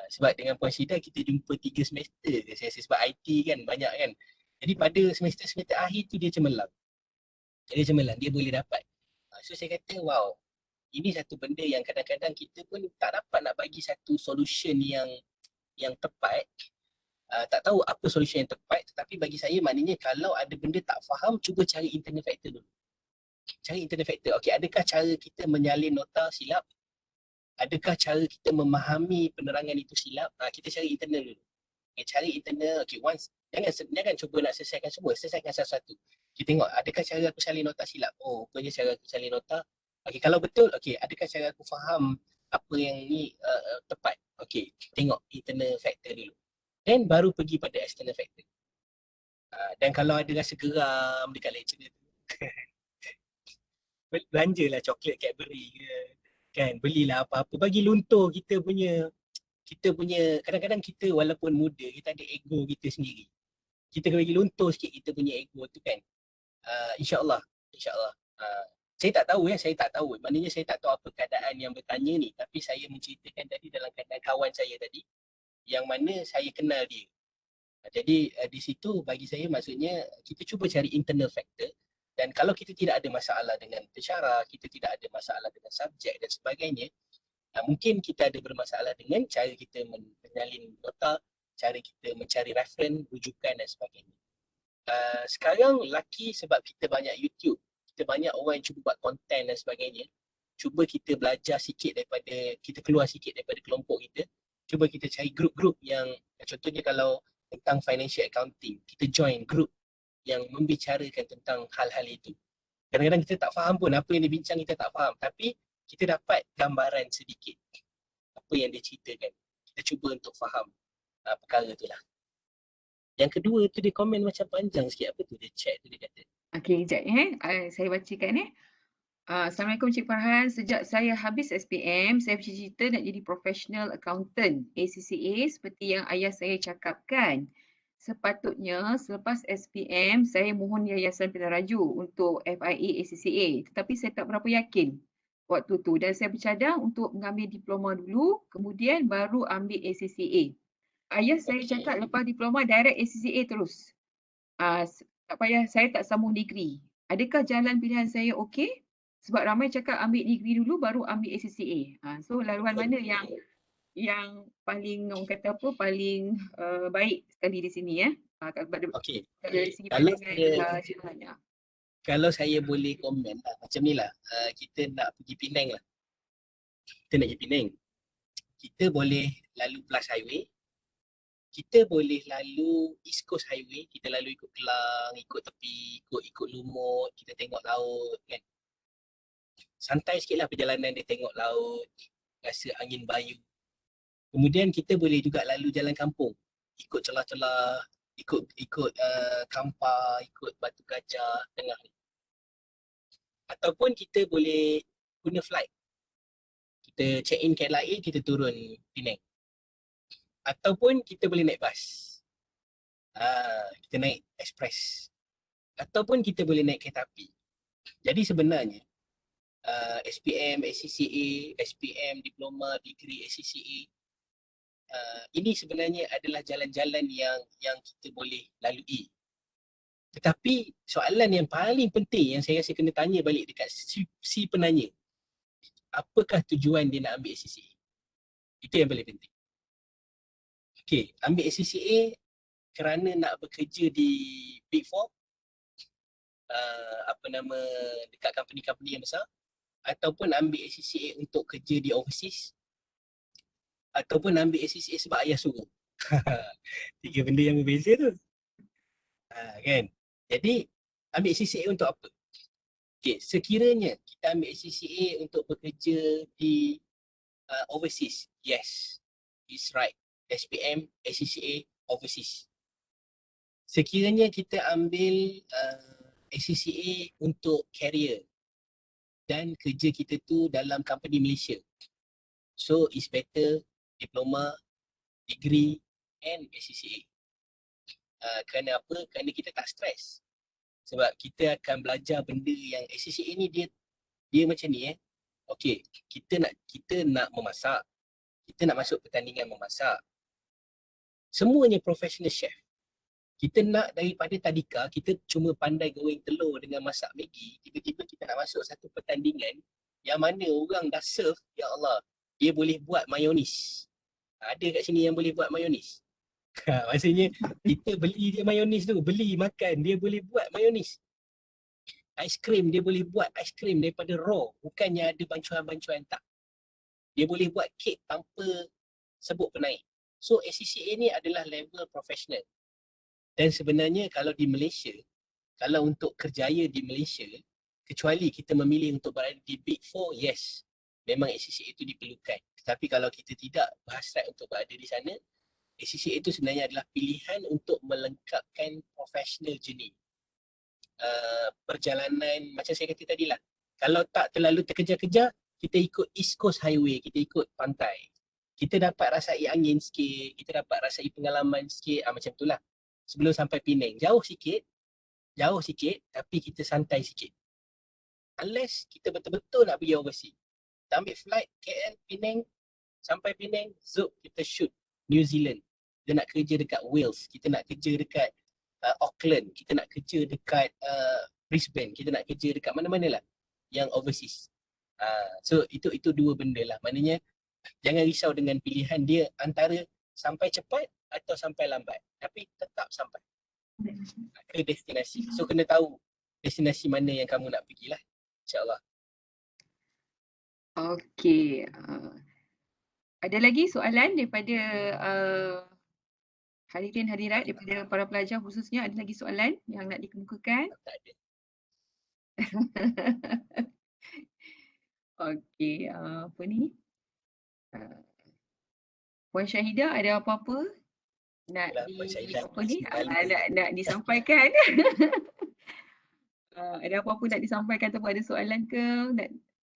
Sebab dengan Puan Syida kita jumpa 3 semester je, saya rasa sebab IT kan banyak kan. Jadi pada semester-semester akhir tu dia cemerlang. Dia boleh dapat. So saya kata wow, ini satu benda yang kadang-kadang kita pun tak dapat nak bagi satu solution yang tepat. Tak tahu apa solution yang tepat, tetapi bagi saya maknanya kalau ada benda tak faham, cuba cari internal factor dulu. Cari internal factor. Okey, adakah cara kita menyalin nota silap? Adakah cara kita memahami penerangan itu silap? Kita cari internal dulu. Okay, cari internal. Okay, once jangan cuba nak selesaikan semua, selesaikan satu-satu. Kita tengok adakah cara aku salin nota silap? Oh, rupanya cara aku salin nota. Okay, kalau betul, okay, adakah cara aku faham apa yang ni tepat? Okay, tengok internal factor dulu. Dan baru pergi pada external factor. Dan kalau ada rasa geram dekat lecturer tu, belanjalah coklat Cadbury ke, kan, belilah apa-apa, bagi luntur kita punya kadang-kadang kita walaupun muda, kita ada ego kita sendiri. Kita kena bagi luntur sikit kita punya ego tu kan. InsyaAllah. Saya tak tahu. Maknanya saya tak tahu apa keadaan yang bertanya ni, tapi saya menceritakan tadi dalam keadaan kawan saya tadi, yang mana saya kenal dia. Jadi di situ bagi saya maksudnya kita cuba cari internal factor. Dan kalau kita tidak ada masalah dengan pensyarah, kita tidak ada masalah dengan subjek dan sebagainya, mungkin kita ada bermasalah dengan cara kita menyalin nota, cara kita mencari reference, rujukan dan sebagainya. Sekarang laki sebab kita banyak YouTube, kita banyak orang yang cuba buat konten dan sebagainya, cuba kita belajar sikit daripada, kita keluar sikit daripada kelompok kita, cuba kita cari grup-grup yang, contohnya kalau tentang financial accounting, kita join grup yang membicarakan tentang hal-hal itu. Kadang-kadang kita tak faham pun apa yang dibincang, kita tak faham, tapi kita dapat gambaran sedikit apa yang dia ceritakan. Kita cuba untuk faham perkara tu lah. Yang kedua tu dia komen macam panjang sikit, apa tu dia chat tu dia kata. Okey, sekejap saya bacakan Assalamualaikum Cik Farhan. Sejak saya habis SPM, saya bercita-cita nak jadi professional accountant ACCA seperti yang ayah saya cakapkan. Sepatutnya selepas SPM, saya mohon Yayasan Pilihan Raju untuk FIA ACCA. Tetapi saya tak berapa yakin waktu tu. Dan saya bercadang untuk mengambil diploma dulu, kemudian baru ambil ACCA. Ayah saya cakap lepas diploma direct ACCA terus. Tak payah, saya tak sambung degree. Adakah jalan pilihan saya okey? Sebab ramai cakap ambil degree dulu baru ambil ACCA. So laluan mana yang paling orang kata apa, paling baik sekali di sini Okey. dari segi pandangan Cik Farhan. Kalau saya boleh komen lah, macam ni lah, kita nak pergi Penang lah. Kita boleh lalu Plus Highway, kita boleh lalu East Coast Highway, kita lalu ikut Kelang, ikut tepi, ikut lumut, kita tengok laut kan. Santai sikit lah perjalanan dia, tengok laut, rasa angin bayu. Kemudian kita boleh juga lalu jalan kampung, ikut celah-celah, ikut Kampar, ikut Batu Gajah tengah ni. Ataupun kita boleh guna flight. Kita check in KLIA, kita turun Penang. Ataupun kita boleh naik bas. Kita naik express. Ataupun kita boleh naik kereta api. Jadi sebenarnya SPM, ACCA, SPM, diploma, degree ACCA, ini sebenarnya adalah jalan-jalan yang kita boleh lalui. Tetapi soalan yang paling penting yang saya rasa kena tanya balik dekat si penanya, apakah tujuan dia nak ambil ACCA? Itu yang paling penting. Okey, ambil ACCA kerana nak bekerja di Big Four, dekat company-company yang besar, ataupun ambil ACCA untuk kerja di overseas, ataupun ambil ACCA sebab ayah suruh. Tiga benda yang berbeza tu. Kan? Jadi ambil ACCA untuk apa? Okay, sekiranya kita ambil ACCA untuk bekerja di overseas, yes, it's right. SPM, ACCA, overseas. Sekiranya kita ambil ACCA untuk career dan kerja kita tu dalam company Malaysia, so it's better diploma, degree and ACCA. Kerana apa? Kerana kita tak stres. Sebab kita akan belajar benda yang ACCA ni dia macam ni Okay, kita nak memasak. Kita nak masuk pertandingan memasak. Semuanya professional chef. Kita nak daripada tadika, kita cuma pandai goreng telur dengan masak Maggi, tiba-tiba kita nak masuk satu pertandingan yang mana orang dah serve, ya Allah, dia boleh buat mayonis. Ada kat sini yang boleh buat mayonis? Maksudnya kita beli dia mayonis tu, beli makan, dia boleh buat mayonis. Aiskrim, dia boleh buat aiskrim daripada raw, bukannya ada bancuan-bancuan, tak. Dia boleh buat kek tanpa sebut penaik. So ACCA ni adalah level professional. Dan sebenarnya kalau di Malaysia, kalau untuk kerjaya di Malaysia, kecuali kita memilih untuk berada di Big Four, yes, memang ACCA itu diperlukan. Tetapi kalau kita tidak berhasrat untuk berada di sana, ACCA itu sebenarnya adalah pilihan untuk melengkapkan professional journey. Perjalanan, macam saya kata tadi lah, kalau tak terlalu terkejar-kejar, kita ikut East Coast Highway, kita ikut pantai. Kita dapat rasai angin sikit, kita dapat rasai pengalaman sikit, macam itulah. Sebelum sampai Penang, jauh sikit, tapi kita santai sikit. Unless kita betul-betul nak pergi overseas. Kita ambil flight KL, Penang, sampai Penang, zup, kita shoot New Zealand. Kita nak kerja dekat Wales, kita nak kerja dekat Auckland, kita nak kerja dekat Brisbane, kita nak kerja dekat mana-mana lah yang overseas. So itu dua benda lah. Maknanya jangan risau dengan pilihan dia antara sampai cepat atau sampai lambat, tapi tetap sampai ke destinasi. So kena tahu destinasi mana yang kamu nak pergilah, insyaAllah. Okey. Ada lagi soalan daripada hadirin hadirat, daripada para pelajar khususnya, ada lagi soalan yang nak dikemukakan? Tak ada. Okey, apa ni? Puan Syahidah, ada apa-apa nak nak disampaikan? Ada apa-apa nak disampaikan ataupun ada soalan ke?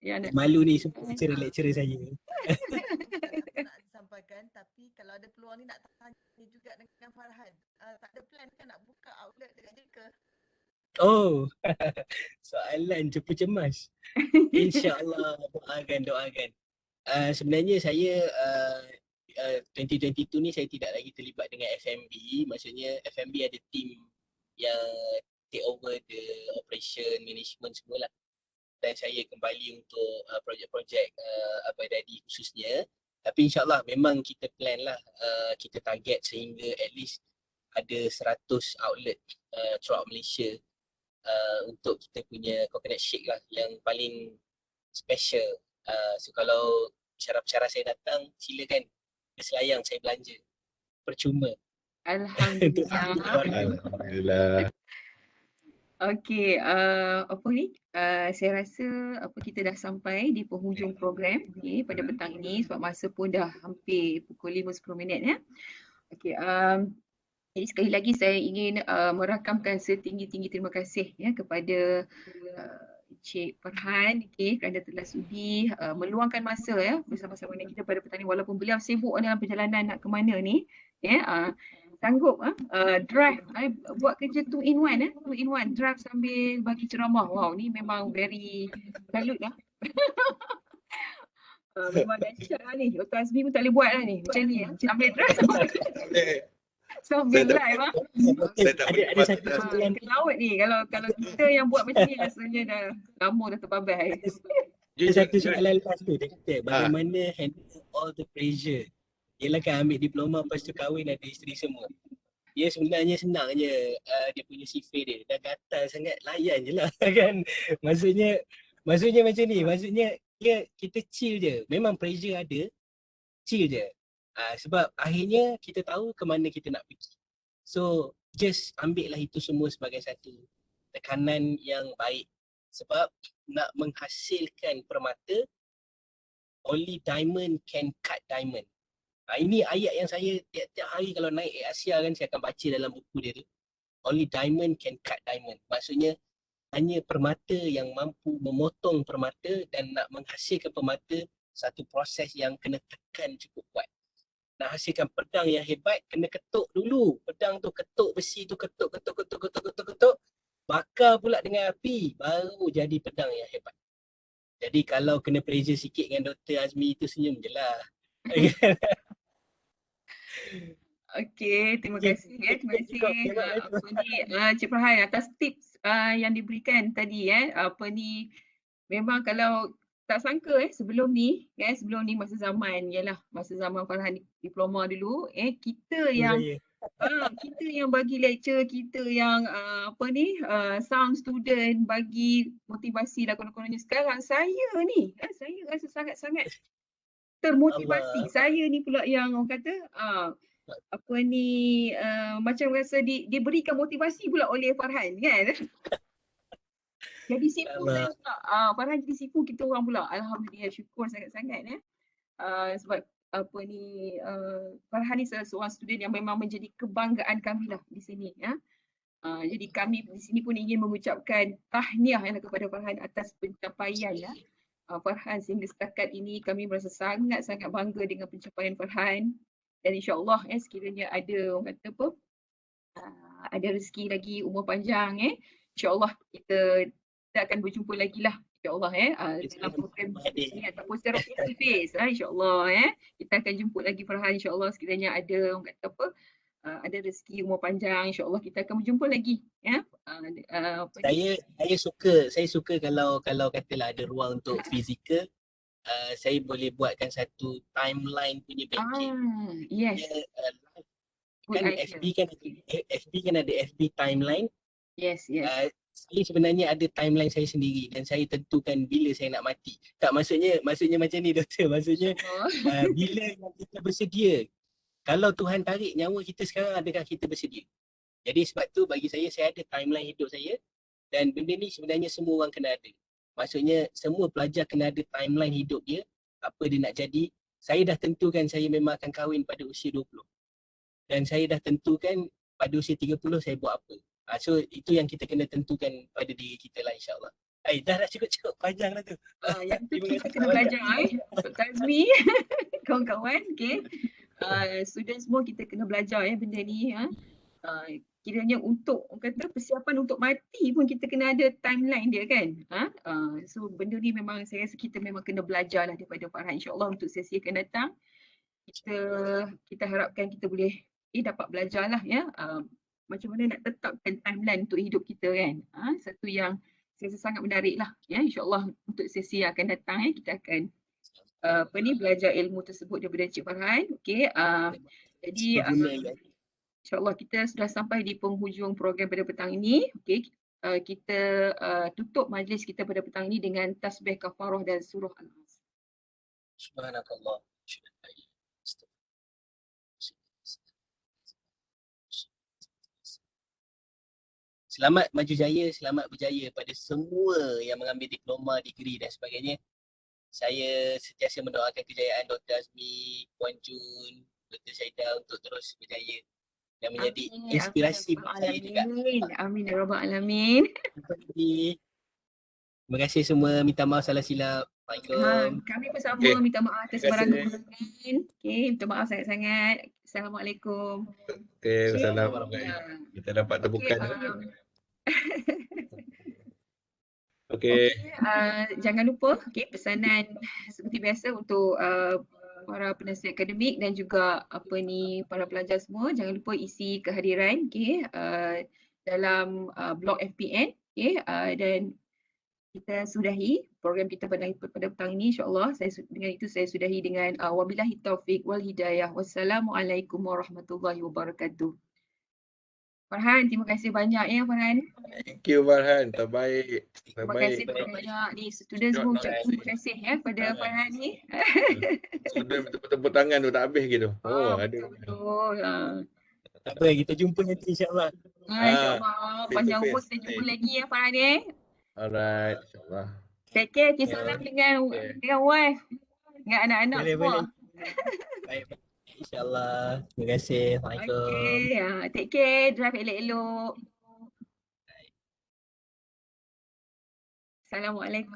Nak malu ni semua lecturer saya. Nak disampaikan, tapi kalau ada peluang ni nak tanya juga dengan Farhan. Tak ada plan kan nak buka outlet dekat dia ke? Oh, soalan cepu cemas. InsyaAllah, doakan. Sebenarnya saya 2022 ni saya tidak lagi terlibat dengan FMB. Maksudnya FMB ada team yang take over the operation, management semualah. Dan saya kembali untuk projek-projek Abang Daddy khususnya. Tapi insyaAllah memang kita plan lah, kita target sehingga at least ada 100 outlet throughout Malaysia untuk kita punya coconut shake lah yang paling special. So kalau pensyarah-pensyarah saya datang, silakan berselayang, saya belanja percuma. Alhamdulillah. Okey, apa ni? Saya rasa kita dah sampai di penghujung program pada petang ini sebab masa pun dah hampir pukul 5:10 ya. Okey, jadi sekali lagi saya ingin merakamkan setinggi-tinggi terima kasih ya kepada Encik Farhan kerana telah sudi meluangkan masa ya bersama-sama dengan kita pada petang ini walaupun beliau sibuk dalam perjalanan nak ke mana ni ya. Sanggup drive buat kerja 2 in 1 drive sambil bagi ceramah. Wow, ni memang very salut lah. Memang dahsyat lah ni. Dr. Azmi pun tak boleh buat lah ni macam ni sambil drive sambil live lah. Ada satu soalan ke laut ni kalau kita yang buat macam ni rasanya dah lama dah terbabai. Ada satu soalan lepas tu dia kata bagaimana handle all the pressure. Yelah kan ambil diploma lepas tu kahwin ada isteri semua. Dia sebenarnya senang je dia punya sifir dia. Dah gatal sangat, layan je lah kan. Maksudnya macam ni. Maksudnya kita chill je. Memang pressure ada, chill je. Sebab akhirnya kita tahu ke mana kita nak pergi. So just ambil lah itu semua sebagai satu tekanan yang baik Sebab nak menghasilkan permata, only diamond can cut diamond. Ini ayat yang saya tiap-tiap hari kalau naik Asia kan saya akan baca dalam buku dia tu. Only diamond can cut diamond. Maksudnya hanya permata yang mampu memotong permata dan nak menghasilkan permata satu proses yang kena tekan cukup kuat. Nak hasilkan pedang yang hebat kena ketuk dulu. Pedang tu ketuk besi tu ketuk. Bakar pula dengan api baru jadi pedang yang hebat. Jadi kalau kena pressure sikit dengan Dr. Azmi tu senyum je lah. Okey, terima kasih terima kasih Cik Farhan atas tips yang diberikan tadi apa ni memang kalau tak sangka sebelum ni masa zaman Farhan diploma dulu kita yang kita yang bagi lecture, kita yang sound student bagi motivasi lah konon-kononnya. Sekarang saya ni saya rasa sangat-sangat termotivasi. Saya ni pula yang orang kata macam rasa diberikan motivasi pula oleh Farhan kan. Jadi sifu saya pula. Farhan jadi sifu kita orang pula. Alhamdulillah, syukur sangat-sangat sebab Farhan ni seorang student yang memang menjadi kebanggaan kami lah di sini jadi kami di sini pun ingin mengucapkan tahniah kepada Farhan atas pencapaian Farhan sehingga setakat ini kami merasa sangat-sangat bangga dengan pencapaian Farhan. Dan insya-Allah sekiranya ada orang kata ada rezeki lagi, umur panjang insya-Allah kita akan berjumpa lagi lah insya-Allah dalam program ini ataupun secara face insya-Allah kita akan jemput lagi Farhan insya-Allah sekiranya ada orang kata ada rezeki umur panjang insya-Allah kita akan berjumpa lagi saya suka kalau katalah ada ruang untuk fizikal. Saya boleh buatkan satu timeline punya banking. Yes. Kan FB kan ada FB timeline. Yes. Saya sebenarnya ada timeline saya sendiri dan saya tentukan bila saya nak mati. Tak maksudnya macam ni doktor. Maksudnya bila kita bersedia. Kalau Tuhan tarik nyawa kita sekarang, adakah kita bersedia? Jadi sebab tu bagi saya ada timeline hidup saya dan benda ni sebenarnya semua orang kena ada. Maksudnya semua pelajar kena ada timeline hidup dia, apa dia nak jadi. Saya dah tentukan saya memang akan kahwin pada usia 20. Dan saya dah tentukan pada usia 30 saya buat apa. So itu yang kita kena tentukan pada diri kita lah insya-Allah. Dah cukup panjang lah tu. Yang tu kita kena belajar Dr. Azmi, kawan-kawan, student semua kita kena belajar benda ni kiranya untuk orang kata persiapan untuk mati pun kita kena ada timeline dia kan. So benda ni memang saya rasa kita memang kena belajar lah daripada Farhan insya-Allah untuk sesi akan datang. Kita harapkan kita boleh dapat belajar lah macam mana nak tetapkan timeline untuk hidup kita kan. Satu yang saya rasa sangat menarik lah insya-Allah untuk sesi yang akan datang kita akan belajar ilmu tersebut daripada Cik Farhan. Jadi insya-Allah kita sudah sampai di penghujung program pada petang ini. Kita tutup majlis kita pada petang ini dengan tasbih kafarah dan surah Al-Asr. Subhanallah. Selamat maju jaya, selamat berjaya pada semua yang mengambil diploma, degree dan sebagainya. Saya sentiasa mendoakan kejayaan Dr. Azmi, Puan Jun, Dr. Syaidah untuk terus berjaya dan menjadi inspirasi bagi saya juga. Amin ya rabbal alamin. Terima kasih semua. Minta maaf salah silap. Assalamualaikum. Kami pun sama minta maaf atas barang kekurangan. Minta maaf sangat-sangat. Assalamualaikum. Assalamualaikum. Kita dapat tepukan. Jangan lupa pesanan seperti biasa untuk para penasihat akademik dan juga para pelajar semua, jangan lupa isi kehadiran dalam blog FPN dan kita sudahi program kita pada petang ini insya-Allah. Dengan itu saya sudahi dengan wabillahi taufik wal hidayah. Wassalamualaikum warahmatullahi wabarakatuh. Farhan, terima kasih banyak Farhan. Thank you Farhan, terbaik. Terima kasih banyak ni student semua ucapkan terima kasih pada Farhan ni. Student betul-betul tangan tu tak habis gitu. Ada. Betul. Tak apa, kita jumpa nanti insya-Allah. InsyaAllah panjang umur kita jumpa lagi Farhan Alright, insyaAllah. Take care, kiss Ya. salam dengan Okay. wife, dengan anak-anak Boleh, semua. boleh. Baik, baik. InsyaAllah. Terima kasih. Assalamualaikum. Okay, take care, drive elok-elok. Assalamualaikum.